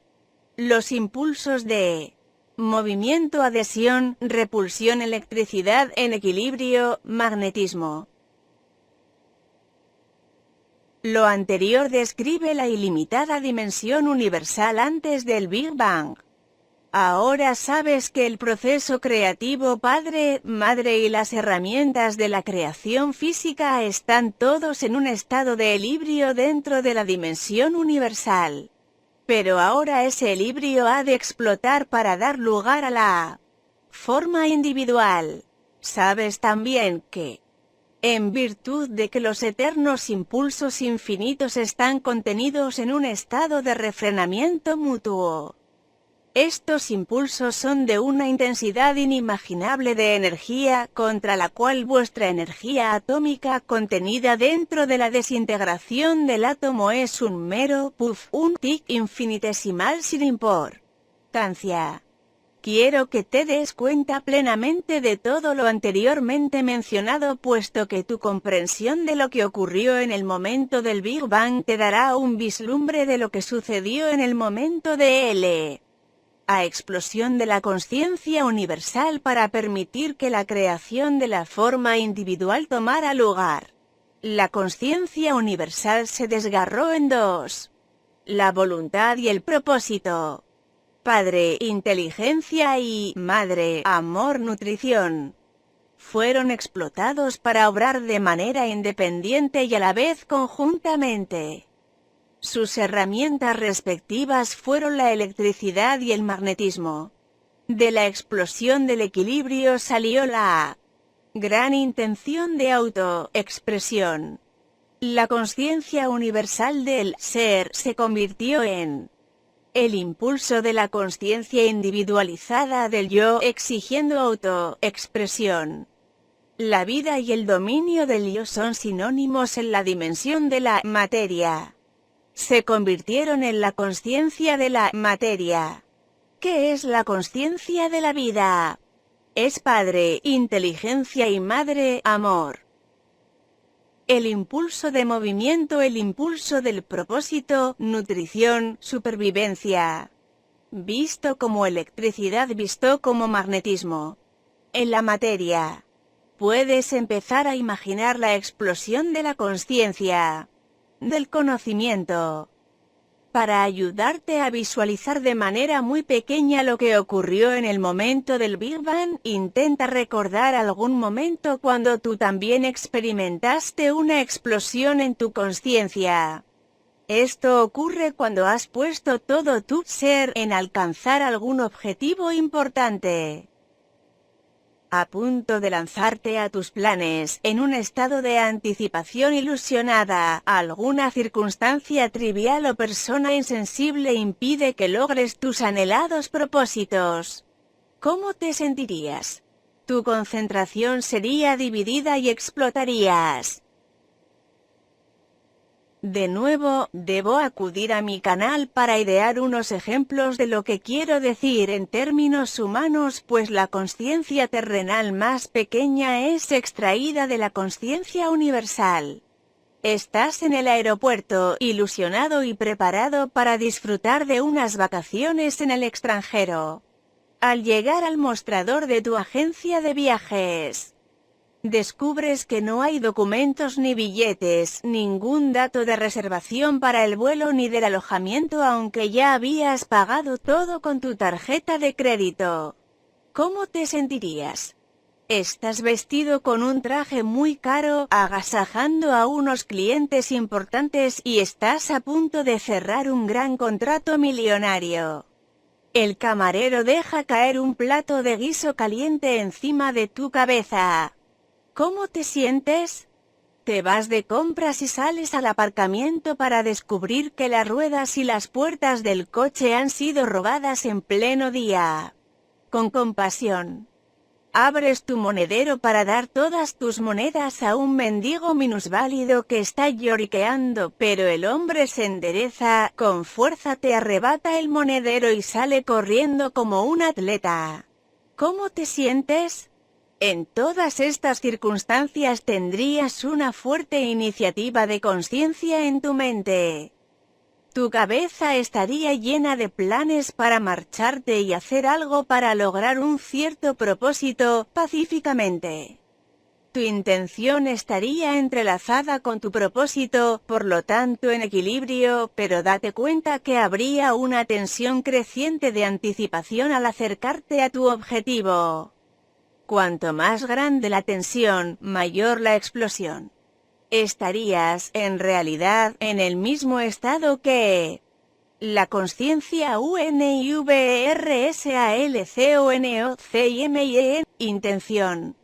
Speaker 1: Los impulsos de movimiento, adhesión, repulsión, electricidad en equilibrio, magnetismo. Lo anterior describe la ilimitada dimensión universal antes del Big Bang. Ahora sabes que el proceso creativo Padre, Madre y las herramientas de la creación física están todos en un estado de equilibrio dentro de la dimensión universal. Pero ahora ese equilibrio ha de explotar para dar lugar a la forma individual. Sabes también que, en virtud de que los eternos impulsos infinitos están contenidos en un estado de refrenamiento mutuo, estos impulsos son de una intensidad inimaginable de energía contra la cual vuestra energía atómica contenida dentro de la desintegración del átomo es un mero puff, un tic infinitesimal sin importancia. Quiero que te des cuenta plenamente de todo lo anteriormente mencionado, puesto que tu comprensión de lo que ocurrió en el momento del Big Bang te dará un vislumbre de lo que sucedió en el momento de a explosión de la conciencia universal para permitir que la creación de la forma individual tomara lugar. La conciencia universal se desgarró en dos: la voluntad y el propósito. Padre, inteligencia y Madre, amor, nutrición. Fueron explotados para obrar de manera independiente y a la vez conjuntamente. Sus herramientas respectivas fueron la electricidad y el magnetismo. De la explosión del equilibrio salió la gran intención de autoexpresión. La conciencia universal del ser se convirtió en el impulso de la conciencia individualizada del yo, exigiendo autoexpresión. La vida y el dominio del yo son sinónimos en la dimensión de la materia. Se convirtieron en la conciencia de la materia. ¿Qué es la conciencia de la vida? Es Padre, inteligencia y Madre, amor. El impulso de movimiento, el impulso del propósito, nutrición, supervivencia. Visto como electricidad, visto como magnetismo. En la materia. Puedes empezar a imaginar la explosión de la conciencia, del conocimiento. para ayudarte a visualizar de manera muy pequeña lo que ocurrió en el momento del Big Bang. Intenta recordar algún momento cuando tú también experimentaste una explosión en tu conciencia. Esto ocurre cuando has puesto todo tu ser en alcanzar algún objetivo importante. A punto de lanzarte a tus planes, en un estado de anticipación ilusionada, alguna circunstancia trivial o persona insensible impide que logres tus anhelados propósitos. ¿Cómo te sentirías? Tu concentración sería dividida y explotarías. De nuevo, debo acudir a mi canal para idear unos ejemplos de lo que quiero decir en términos humanos, pues la consciencia terrenal más pequeña es extraída de la consciencia universal. Estás en el aeropuerto, ilusionado y preparado para disfrutar de unas vacaciones en el extranjero. Al llegar al mostrador de tu agencia de viajes, descubres que no hay documentos ni billetes, ningún dato de reservación para el vuelo ni del alojamiento, aunque ya habías pagado todo con tu tarjeta de crédito. ¿Cómo te sentirías? Estás vestido con un traje muy caro, agasajando a unos clientes importantes y estás a punto de cerrar un gran contrato millonario. El camarero deja caer un plato de guiso caliente encima de tu cabeza. ¿Cómo te sientes? Te vas de compras y sales al aparcamiento para descubrir que las ruedas y las puertas del coche han sido robadas en pleno día. Con compasión, abres tu monedero para dar todas tus monedas a un mendigo minusválido que está lloriqueando, pero el hombre se endereza, con fuerza te arrebata el monedero y sale corriendo como un atleta. ¿Cómo te sientes? En todas estas circunstancias tendrías una fuerte iniciativa de conciencia en tu mente. Tu cabeza estaría llena de planes para marcharte y hacer algo para lograr un cierto propósito, pacíficamente. Tu intención estaría entrelazada con tu propósito, por lo tanto en equilibrio, pero date cuenta que habría una tensión creciente de anticipación al acercarte a tu objetivo. Cuanto más grande la tensión, mayor la explosión. Estarías, en realidad, en el mismo estado que la consciencia universalcomine, intención.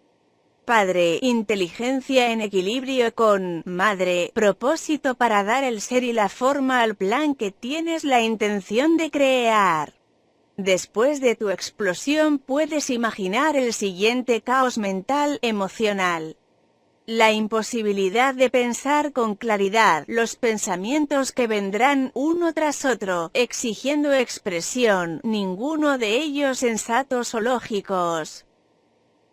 Speaker 1: Padre, inteligencia en equilibrio con madre, propósito para dar el ser y la forma al plan que tienes la intención de crear. Después de tu explosión puedes imaginar el siguiente caos mental, emocional. La imposibilidad de pensar con claridad, los pensamientos que vendrán uno tras otro, exigiendo expresión, ninguno de ellos sensatos o lógicos.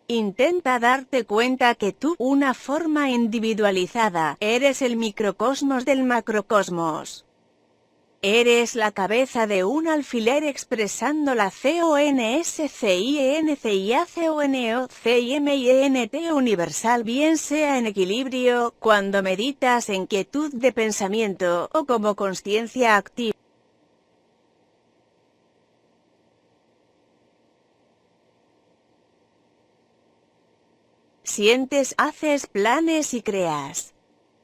Speaker 1: Intenta darte cuenta que tú, una forma individualizada, eres el microcosmos del macrocosmos. Eres la cabeza de un alfiler expresando la consciencia universal, bien sea en equilibrio, cuando meditas en quietud de pensamiento, o como consciencia activa. Sientes, haces planes y creas.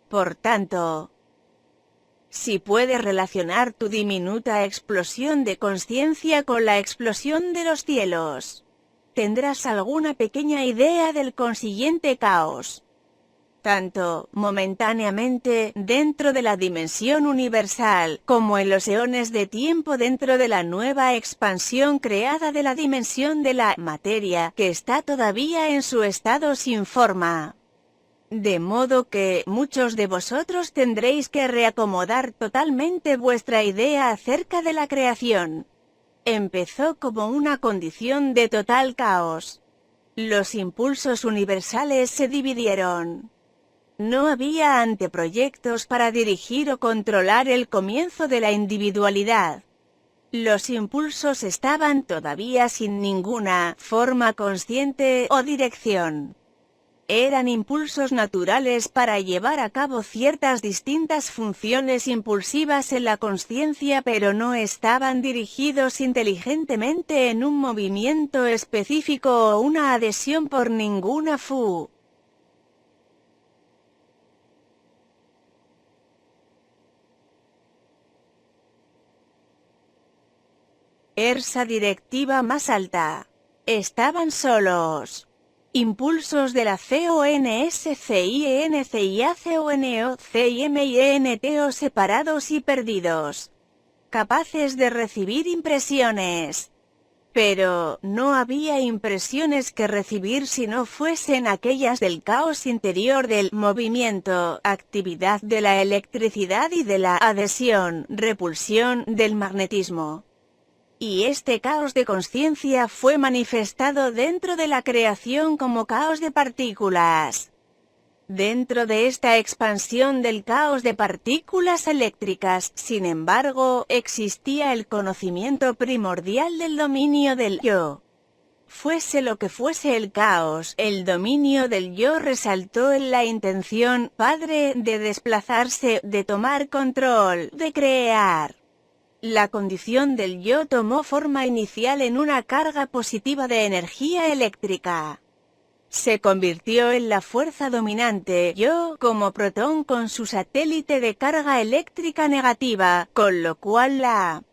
Speaker 1: Por tanto, si puedes relacionar tu diminuta explosión de conciencia con la explosión de los cielos, tendrás alguna pequeña idea del consiguiente caos. Tanto, momentáneamente, dentro de la dimensión universal, como en los eones de tiempo dentro de la nueva expansión creada de la dimensión de la materia, que está todavía en su estado sin forma. De modo que, muchos de vosotros tendréis que reacomodar totalmente vuestra idea acerca de la creación. Empezó como una condición de total caos. Los impulsos universales se dividieron. No había anteproyectos para dirigir o controlar el comienzo de la individualidad. Los impulsos estaban todavía sin ninguna forma consciente o dirección. Eran impulsos naturales para llevar a cabo ciertas distintas funciones impulsivas en la consciencia, pero no estaban dirigidos inteligentemente en un movimiento específico o una adhesión por ninguna fu. Esa directiva más alta. Estaban solos. Impulsos de la CONSCIENCIACONEOCIMINTO separados y perdidos. Capaces de recibir impresiones. Pero no había impresiones que recibir si no fuesen aquellas del caos interior del movimiento, actividad de la electricidad y de la adhesión, repulsión del magnetismo. Y este caos de consciencia fue manifestado dentro de la creación como caos de partículas. Dentro de esta expansión del caos de partículas eléctricas, sin embargo, existía el conocimiento primordial del dominio del yo. Fuese lo que fuese el caos, el dominio del yo resaltó en la intención, padre, de desplazarse, de tomar control, de crear. La condición del yo tomó forma inicial en una carga positiva de energía eléctrica. Se convirtió en la fuerza dominante yo como protón con su satélite de carga eléctrica negativa, con lo cual la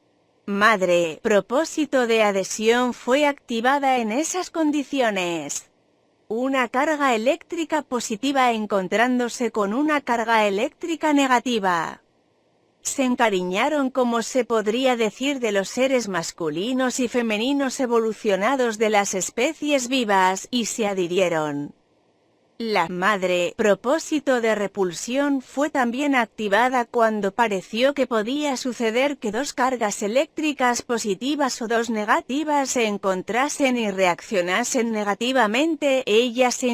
Speaker 1: madre propósito de adhesión fue activada en esas condiciones. Una carga eléctrica positiva encontrándose con una carga eléctrica negativa. Se encariñaron, como se podría decir, de los seres masculinos y femeninos evolucionados de las especies vivas, y se adhirieron. La madre propósito de repulsión fue también activada cuando pareció que podía suceder que dos cargas eléctricas positivas o dos negativas se encontrasen y reaccionasen negativamente. Ella se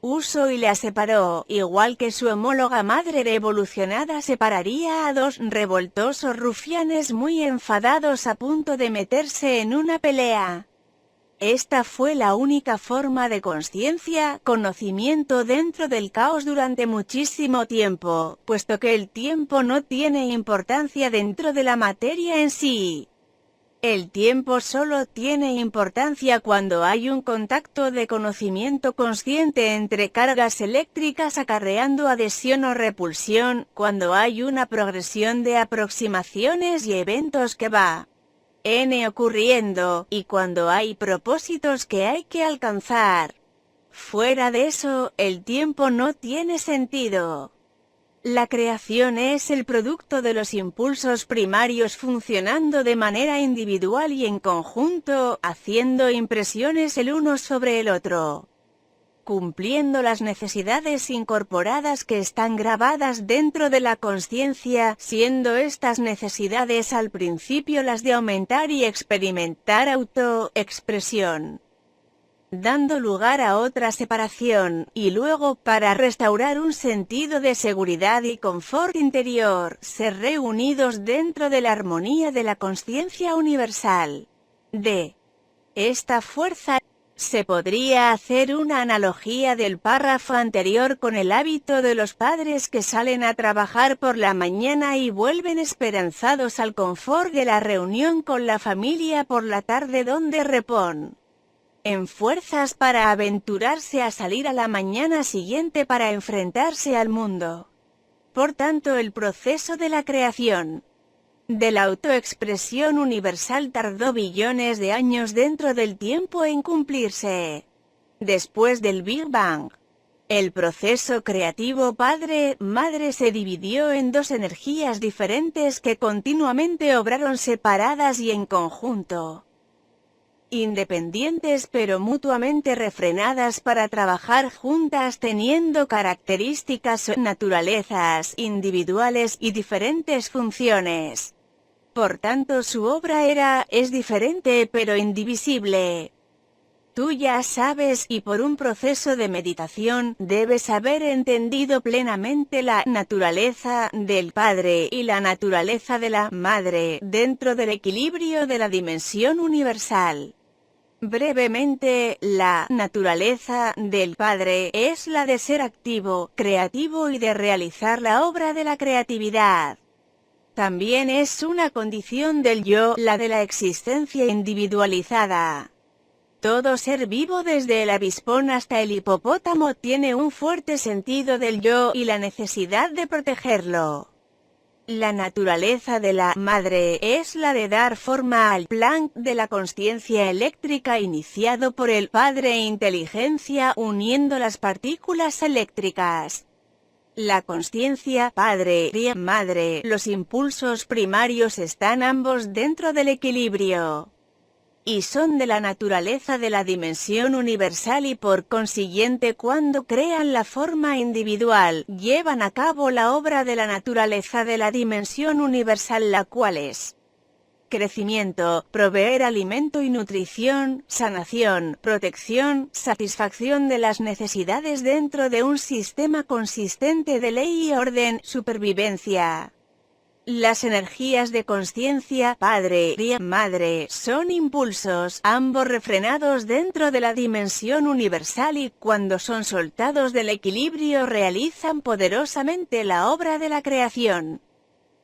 Speaker 1: usó y la separó, igual que su homóloga madre evolucionada separaría a dos revoltosos rufianes muy enfadados a punto de meterse en una pelea. Esta fue la única forma de conciencia, conocimiento dentro del caos durante muchísimo tiempo, puesto que el tiempo no tiene importancia dentro de la materia en sí. El tiempo solo tiene importancia cuando hay un contacto de conocimiento consciente entre cargas eléctricas acarreando adhesión o repulsión, cuando hay una progresión de aproximaciones y eventos que va ocurriendo, y cuando hay propósitos que hay que alcanzar. Fuera de eso, el tiempo no tiene sentido. La creación es el producto de los impulsos primarios funcionando de manera individual y en conjunto, haciendo impresiones el uno sobre el otro, cumpliendo las necesidades incorporadas que están grabadas dentro de la consciencia, siendo estas necesidades al principio las de aumentar y experimentar autoexpresión, dando lugar a otra separación, y luego, para restaurar un sentido de seguridad y confort interior, ser reunidos dentro de la armonía de la consciencia universal. De esta fuerza, se podría hacer una analogía del párrafo anterior con el hábito de los padres que salen a trabajar por la mañana y vuelven esperanzados al confort de la reunión con la familia por la tarde, donde reponen en fuerzas para aventurarse a salir a la mañana siguiente para enfrentarse al mundo. Por tanto, el proceso de la creación de la autoexpresión universal tardó billones de años dentro del tiempo en cumplirse. Después del Big Bang, el proceso creativo padre-madre se dividió en dos energías diferentes que continuamente obraron separadas y en conjunto, independientes pero mutuamente refrenadas para trabajar juntas, teniendo características o naturalezas individuales y diferentes funciones. Por tanto, su obra es diferente pero indivisible. Tú ya sabes, y por un proceso de meditación, debes haber entendido plenamente la naturaleza del Padre y la naturaleza de la Madre, dentro del equilibrio de la dimensión universal. Brevemente, la naturaleza del Padre es la de ser activo, creativo y de realizar la obra de la creatividad. También es una condición del yo, la de la existencia individualizada. Todo ser vivo desde el avispón hasta el hipopótamo tiene un fuerte sentido del yo y la necesidad de protegerlo. La naturaleza de la madre es la de dar forma al plan de la consciencia eléctrica iniciado por el Padre Inteligencia uniendo las partículas eléctricas. La consciencia Padre y Madre, los impulsos primarios están ambos dentro del equilibrio. Y son de la naturaleza de la dimensión universal y por consiguiente cuando crean la forma individual, llevan a cabo la obra de la naturaleza de la dimensión universal, la cual es crecimiento, proveer alimento y nutrición, sanación, protección, satisfacción de las necesidades dentro de un sistema consistente de ley y orden, supervivencia. Las energías de consciencia, Padre y Madre, son impulsos, ambos refrenados dentro de la dimensión universal y cuando son soltados del equilibrio realizan poderosamente la obra de la creación.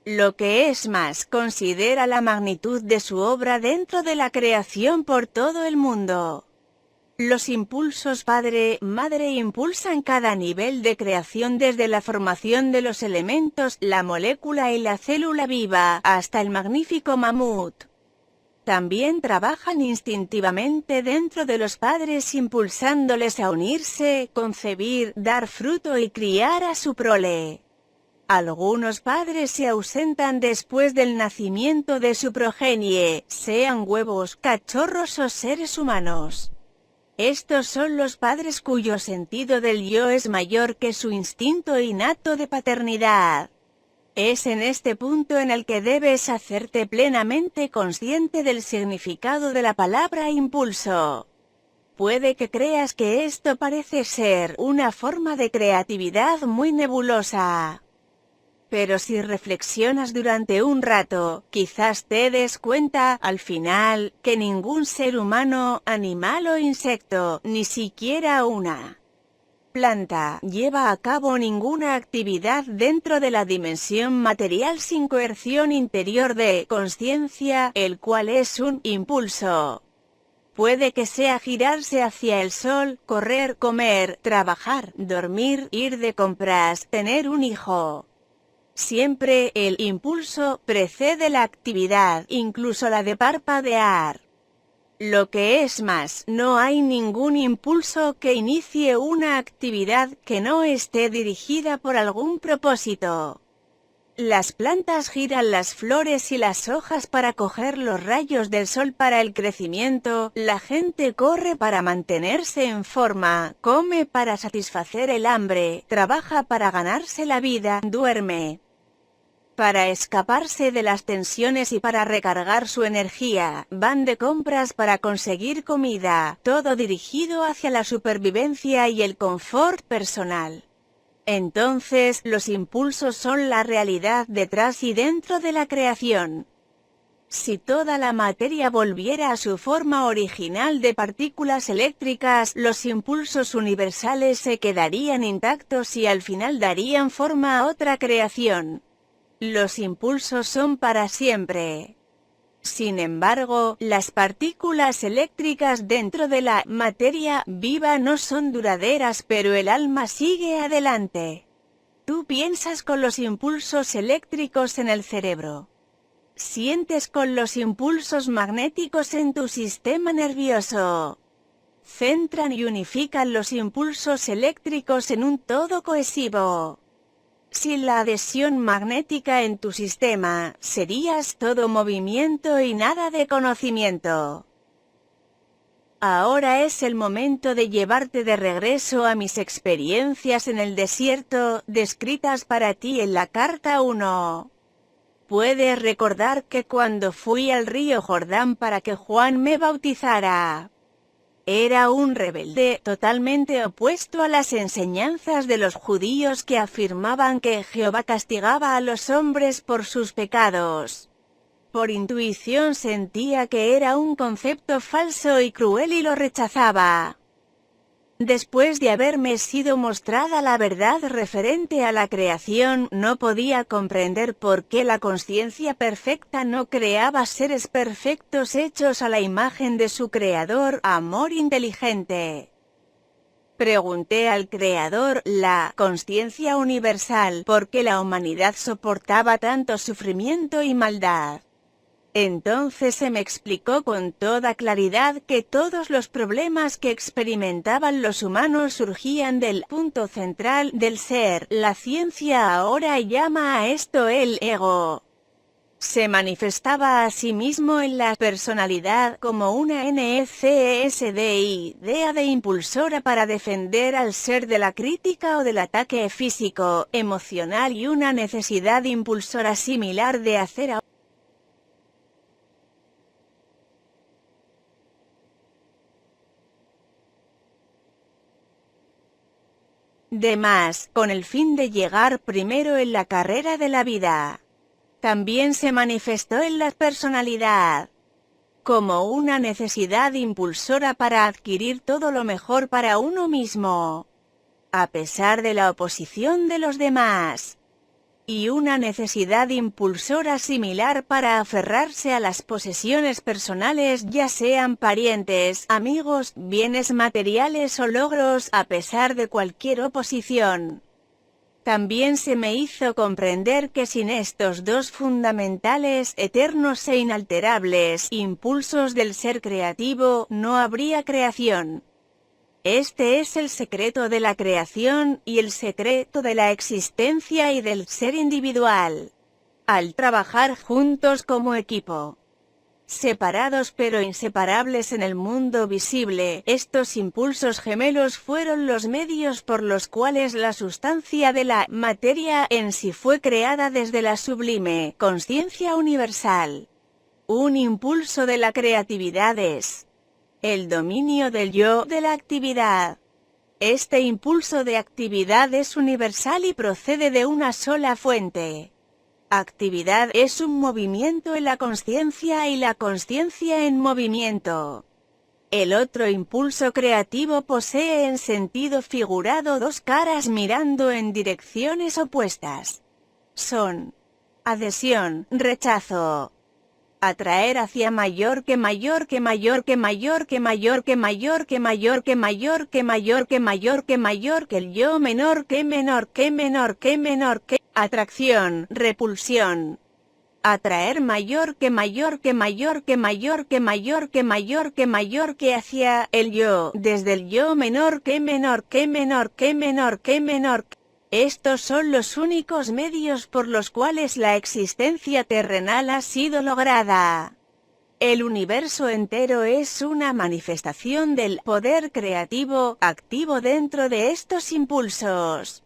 Speaker 1: Lo que es más, considera la magnitud de su obra dentro de la creación por todo el mundo. Los impulsos Padre-Madre impulsan cada nivel de creación desde la formación de los elementos, la molécula y la célula viva, hasta el magnífico mamut. También trabajan instintivamente dentro de los padres impulsándoles a unirse, concebir, dar fruto y criar a su prole. Algunos padres se ausentan después del nacimiento de su progenie, sean huevos, cachorros o seres humanos. Estos son los padres cuyo sentido del yo es mayor que su instinto innato de paternidad. Es en este punto en el que debes hacerte plenamente consciente del significado de la palabra impulso. Puede que creas que esto parece ser una forma de creatividad muy nebulosa. Pero si reflexionas durante un rato, quizás te des cuenta, al final, que ningún ser humano, animal o insecto, ni siquiera una planta, lleva a cabo ninguna actividad dentro de la dimensión material sin coerción interior de consciencia, el cual es un impulso. Puede que sea girarse hacia el sol, correr, comer, trabajar, dormir, ir de compras, tener un hijo. Siempre el impulso precede la actividad, incluso la de parpadear. Lo que es más, no hay ningún impulso que inicie una actividad que no esté dirigida por algún propósito. Las plantas giran las flores y las hojas para coger los rayos del sol para el crecimiento, la gente corre para mantenerse en forma, come para satisfacer el hambre, trabaja para ganarse la vida, duerme para escaparse de las tensiones y para recargar su energía, van de compras para conseguir comida, todo dirigido hacia la supervivencia y el confort personal. Entonces, los impulsos son la realidad detrás y dentro de la creación. Si toda la materia volviera a su forma original de partículas eléctricas, los impulsos universales se quedarían intactos y al final darían forma a otra creación. Los impulsos son para siempre. Sin embargo, las partículas eléctricas dentro de la materia viva no son duraderas, pero el alma sigue adelante. Tú piensas con los impulsos eléctricos en el cerebro. Sientes con los impulsos magnéticos en tu sistema nervioso. Centran y unifican los impulsos eléctricos en un todo cohesivo. Sin la adhesión magnética en tu sistema, serías todo movimiento y nada de conocimiento. Ahora es el momento de llevarte de regreso a mis experiencias en el desierto, descritas para ti en la carta 1. Puedes recordar que cuando fui al río Jordán para que Juan me bautizara, Era un rebelde totalmente opuesto a las enseñanzas de los judíos que afirmaban que Jehová castigaba a los hombres por sus pecados. Por intuición sentía que era un concepto falso y cruel y lo rechazaba. Después de haberme sido mostrada la verdad referente a la creación, no podía comprender por qué la consciencia perfecta no creaba seres perfectos hechos a la imagen de su creador, amor inteligente. Pregunté al Creador, la consciencia universal, por qué la humanidad soportaba tanto sufrimiento y maldad. Entonces se me explicó con toda claridad que todos los problemas que experimentaban los humanos surgían del punto central del ser. La ciencia ahora llama a esto el ego. Se manifestaba a sí mismo en la personalidad como una idea de impulsora para defender al ser de la crítica o del ataque físico, emocional y una necesidad impulsora similar de hacer a demás, con el fin de llegar primero en la carrera de la vida. También se manifestó en la personalidad como una necesidad impulsora para adquirir todo lo mejor para uno mismo, a pesar de la oposición de los demás, y una necesidad impulsora similar para aferrarse a las posesiones personales, ya sean parientes, amigos, bienes materiales o logros, a pesar de cualquier oposición. También se me hizo comprender que sin estos dos fundamentales, eternos e inalterables, impulsos del ser creativo, no habría creación. Este es el secreto de la creación, y el secreto de la existencia y del ser individual. Al trabajar juntos como equipo, separados pero inseparables en el mundo visible, estos impulsos gemelos fueron los medios por los cuales la sustancia de la materia en sí fue creada desde la sublime conciencia universal. Un impulso de la creatividad es el dominio del yo de la actividad. Este impulso de actividad es universal y procede de una sola fuente. Actividad es un movimiento en la consciencia y la consciencia en movimiento. El otro impulso creativo posee en sentido figurado dos caras mirando en direcciones opuestas. Son adhesión, rechazo. Atraer hacia mayor que mayor que mayor que mayor que mayor que mayor que mayor que mayor que mayor que mayor que mayor que el yo menor que menor que menor que menor que atracción, repulsión. Atraer mayor que mayor que mayor que mayor que mayor que mayor que mayor que hacia el yo, desde el yo menor que menor que menor que menor que menor. Estos son los únicos medios por los cuales la existencia terrenal ha sido lograda. El universo entero es una manifestación del poder creativo, activo dentro de estos impulsos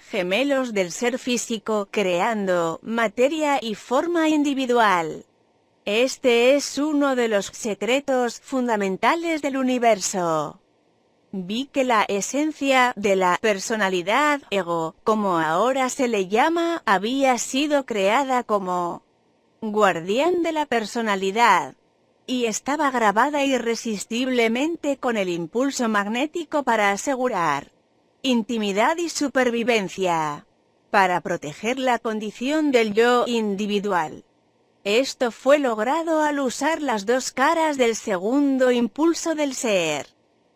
Speaker 1: gemelos del ser físico, creando materia y forma individual. Este es uno de los secretos fundamentales del universo. Vi que la esencia de la personalidad, ego, como ahora se le llama, había sido creada como guardián de la personalidad, y estaba grabada irresistiblemente con el impulso magnético para asegurar intimidad y supervivencia, para proteger la condición del yo individual. Esto fue logrado al usar las dos caras del segundo impulso del ser.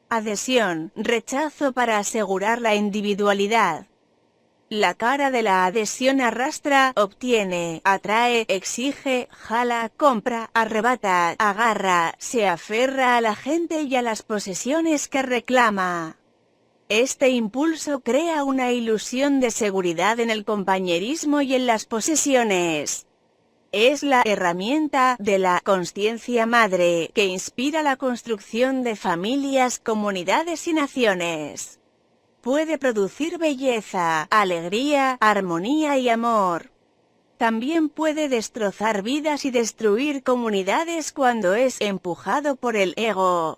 Speaker 1: Adhesión, rechazo para asegurar la individualidad. La cara de la adhesión arrastra, obtiene, atrae, exige, jala, compra, arrebata, agarra, se aferra a la gente y a las posesiones que reclama. Este impulso crea una ilusión de seguridad en el compañerismo y en las posesiones. Es la herramienta de la consciencia madre que inspira la construcción de familias, comunidades y naciones. Puede producir belleza, alegría, armonía y amor. También puede destrozar vidas y destruir comunidades cuando es empujado por el ego.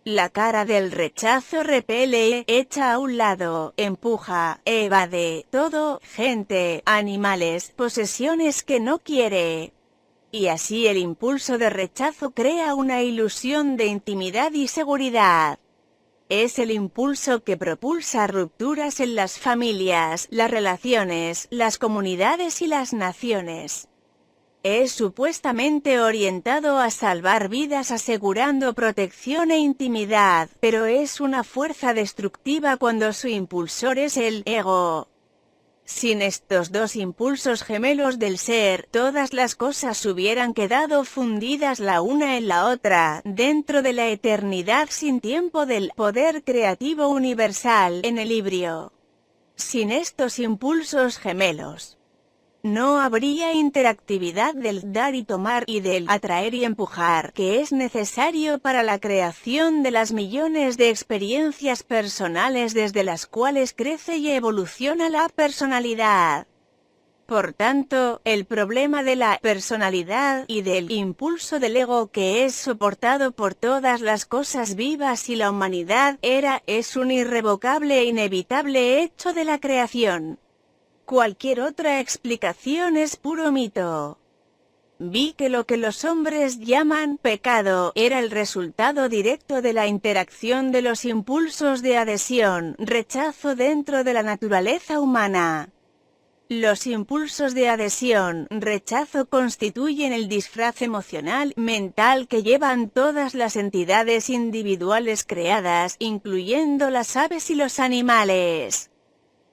Speaker 1: La cara del rechazo repele, echa a un lado, empuja, evade, todo, gente, animales, posesiones que no quiere. Y así el impulso de rechazo crea una ilusión de intimidad y seguridad. Es el impulso que propulsa rupturas en las familias, las relaciones, las comunidades y las naciones. Es supuestamente orientado a salvar vidas asegurando protección e intimidad, pero es una fuerza destructiva cuando su impulsor es el ego. Sin estos dos impulsos gemelos del ser, todas las cosas hubieran quedado fundidas la una en la otra, dentro de la eternidad sin tiempo del poder creativo universal en el híbrido. Sin estos impulsos gemelos, no habría interactividad del dar y tomar y del atraer y empujar, que es necesario para la creación de las millones de experiencias personales desde las cuales crece y evoluciona la personalidad. Por tanto, el problema de la personalidad y del impulso del ego que es soportado por todas las cosas vivas y la humanidad es un irrevocable e inevitable hecho de la creación. Cualquier otra explicación es puro mito. Vi que lo que los hombres llaman pecado era el resultado directo de la interacción de los impulsos de adhesión, rechazo dentro de la naturaleza humana. Los impulsos de adhesión, rechazo constituyen el disfraz emocional, mental que llevan todas las entidades individuales creadas, incluyendo las aves y los animales.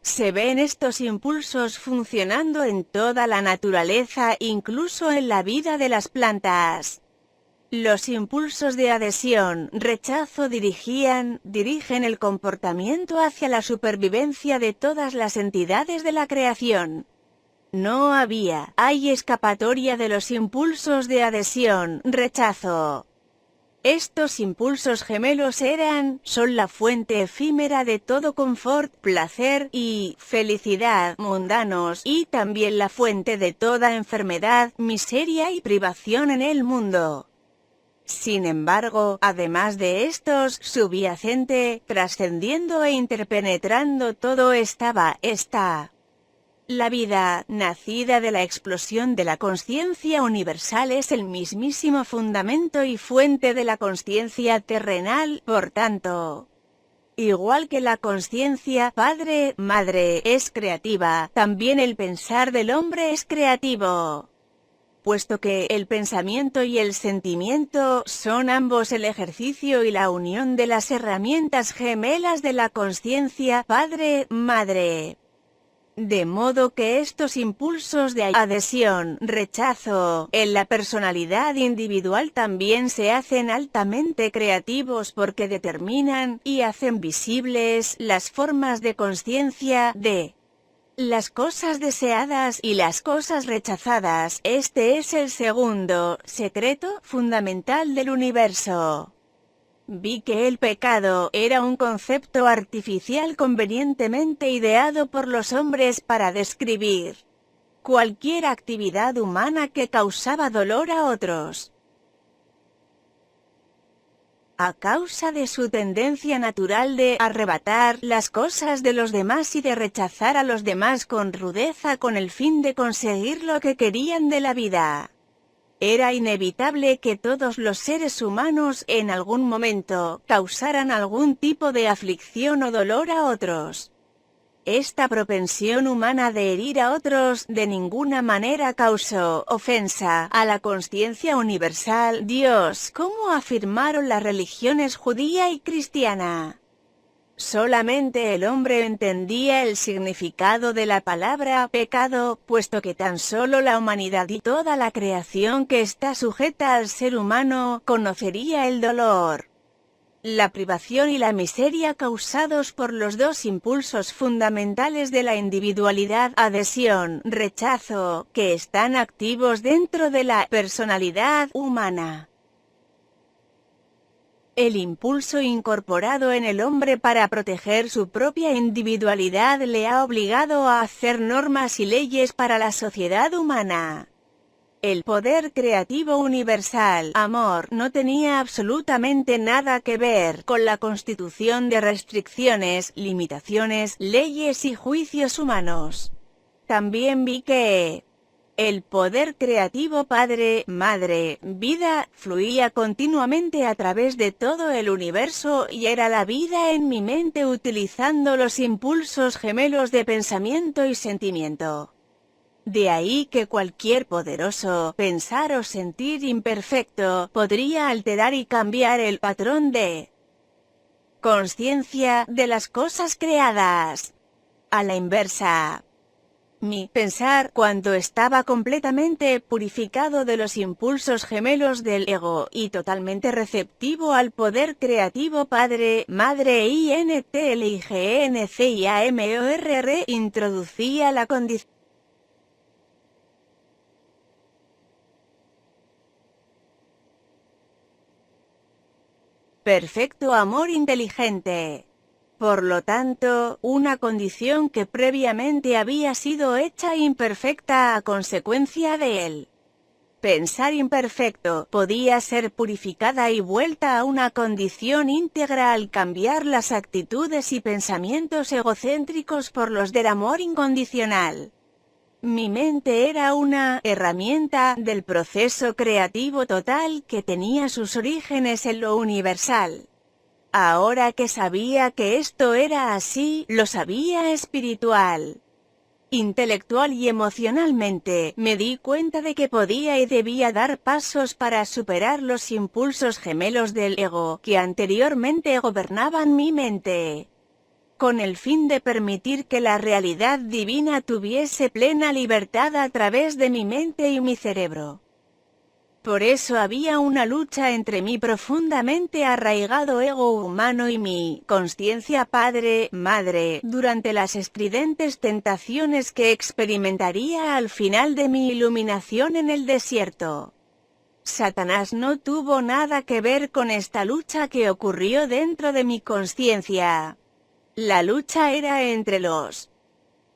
Speaker 1: Se ven estos impulsos funcionando en toda la naturaleza, incluso en la vida de las plantas. Los impulsos de adhesión, rechazo dirigen el comportamiento hacia la supervivencia de todas las entidades de la creación. No hay escapatoria de los impulsos de adhesión, rechazo. Estos impulsos gemelos son la fuente efímera de todo confort, placer y felicidad mundanos, y también la fuente de toda enfermedad, miseria y privación en el mundo. Sin embargo, además de estos, subyacente, trascendiendo e interpenetrando todo está la vida, nacida de la explosión de la consciencia universal, es el mismísimo fundamento y fuente de la consciencia terrenal, por tanto. Igual que la consciencia padre, madre, es creativa, también el pensar del hombre es creativo. Puesto que el pensamiento y el sentimiento son ambos el ejercicio y la unión de las herramientas gemelas de la consciencia padre, madre. De modo que estos impulsos de adhesión, rechazo, en la personalidad individual también se hacen altamente creativos porque determinan y hacen visibles las formas de conciencia de las cosas deseadas y las cosas rechazadas. Este es el segundo secreto fundamental del universo. Vi que el pecado era un concepto artificial convenientemente ideado por los hombres para describir cualquier actividad humana que causaba dolor a otros. A causa de su tendencia natural de arrebatar las cosas de los demás y de rechazar a los demás con rudeza con el fin de conseguir lo que querían de la vida. Era inevitable que todos los seres humanos en algún momento causaran algún tipo de aflicción o dolor a otros. Esta propensión humana de herir a otros de ninguna manera causó ofensa a la consciencia universal, Dios, como afirmaron las religiones judía y cristiana. Solamente el hombre entendía el significado de la palabra pecado, puesto que tan solo la humanidad y toda la creación que está sujeta al ser humano conocería el dolor, la privación y la miseria causados por los dos impulsos fundamentales de la individualidad, adhesión, rechazo, que están activos dentro de la personalidad humana. El impulso incorporado en el hombre para proteger su propia individualidad le ha obligado a hacer normas y leyes para la sociedad humana. El poder creativo universal, amor, no tenía absolutamente nada que ver con la constitución de restricciones, limitaciones, leyes y juicios humanos. También vi que el poder creativo Padre, Madre, Vida, fluía continuamente a través de todo el universo y era la vida en mi mente utilizando los impulsos gemelos de pensamiento y sentimiento. De ahí que cualquier poderoso pensar o sentir imperfecto podría alterar y cambiar el patrón de conciencia de las cosas creadas. A la inversa, mi pensar, cuando estaba completamente purificado de los impulsos gemelos del ego y totalmente receptivo al poder creativo Padre, Madre INTELIGENCIAMORR, introducía la condición perfecto amor inteligente. Por lo tanto, una condición que previamente había sido hecha imperfecta a consecuencia de él. Pensar imperfecto podía ser purificada y vuelta a una condición íntegra al cambiar las actitudes y pensamientos egocéntricos por los del amor incondicional. Mi mente era una herramienta del proceso creativo total que tenía sus orígenes en lo universal. Ahora que sabía que esto era así, lo sabía espiritual, intelectual y emocionalmente, me di cuenta de que podía y debía dar pasos para superar los impulsos gemelos del ego que anteriormente gobernaban mi mente, con el fin de permitir que la realidad divina tuviese plena libertad a través de mi mente y mi cerebro. Por eso había una lucha entre mi profundamente arraigado ego humano y mi consciencia Padre, Madre, durante las estridentes tentaciones que experimentaría al final de mi iluminación en el desierto. Satanás no tuvo nada que ver con esta lucha que ocurrió dentro de mi consciencia. La lucha era entre los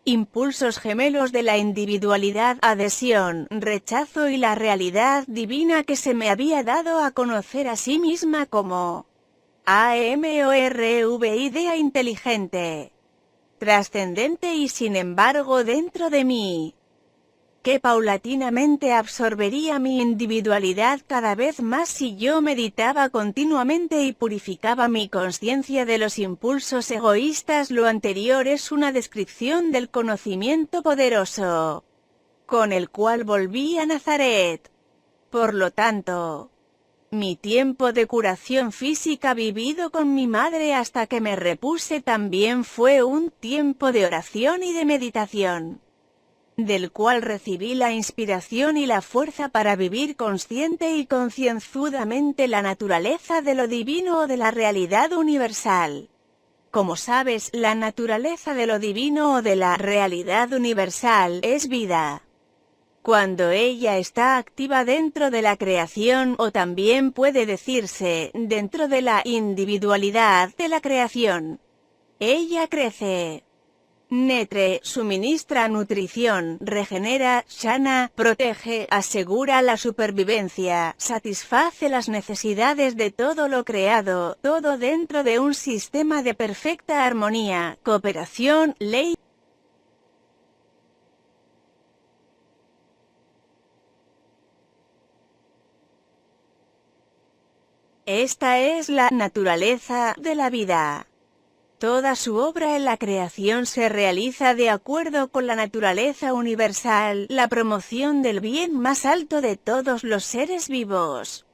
Speaker 1: impulsos gemelos de la individualidad, adhesión, rechazo y la realidad divina que se me había dado a conocer a sí misma como AMORV, idea inteligente, trascendente y sin embargo dentro de mí, que paulatinamente absorbería mi individualidad cada vez más si yo meditaba continuamente y purificaba mi conciencia de los impulsos egoístas. Lo anterior es una descripción del conocimiento poderoso con el cual volví a Nazaret. Por lo tanto, mi tiempo de curación física vivido con mi madre hasta que me repuse también fue un tiempo de oración y de meditación, del cual recibí la inspiración y la fuerza para vivir consciente y concienzudamente la naturaleza de lo divino o de la realidad universal. Como sabes, la naturaleza de lo divino o de la realidad universal es vida. Cuando ella está activa dentro de la creación, o también puede decirse, dentro de la individualidad de la creación, ella crece, nutre, suministra nutrición, regenera, sana, protege, asegura la supervivencia, satisface las necesidades de todo lo creado, todo dentro de un sistema de perfecta armonía, cooperación, ley. Esta es la naturaleza de la vida. Toda su obra en la creación se realiza de acuerdo con la naturaleza universal, la promoción del bien más alto de todos los seres vivos.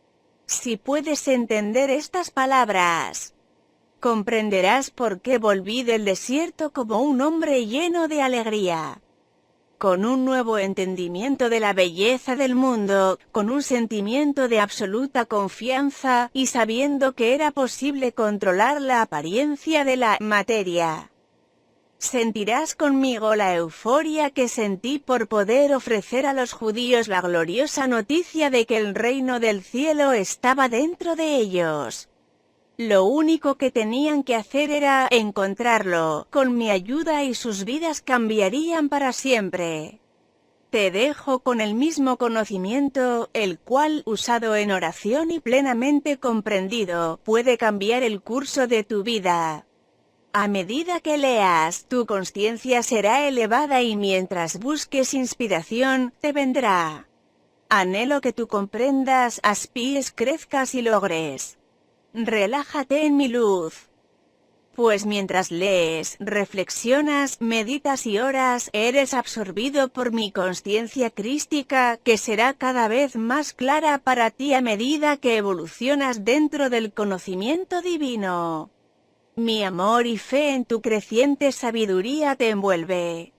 Speaker 1: Si puedes entender estas palabras, comprenderás por qué volví del desierto como un hombre lleno de alegría, con un nuevo entendimiento de la belleza del mundo, con un sentimiento de absoluta confianza, y sabiendo que era posible controlar la apariencia de la materia. Sentirás conmigo la euforia que sentí por poder ofrecer a los judíos la gloriosa noticia de que el reino del cielo estaba dentro de ellos. Lo único que tenían que hacer era encontrarlo, con mi ayuda y sus vidas cambiarían para siempre. Te dejo con el mismo conocimiento, el cual, usado en oración y plenamente comprendido, puede cambiar el curso de tu vida. A medida que leas, tu conciencia será elevada y mientras busques inspiración, te vendrá. Anhelo que tú comprendas, aspires, crezcas y logres. Relájate en mi luz. Pues mientras lees, reflexionas, meditas y oras, eres absorbido por mi conciencia crística, que será cada vez más clara para ti a medida que evolucionas dentro del conocimiento divino. Mi amor y fe en tu creciente sabiduría te envuelve.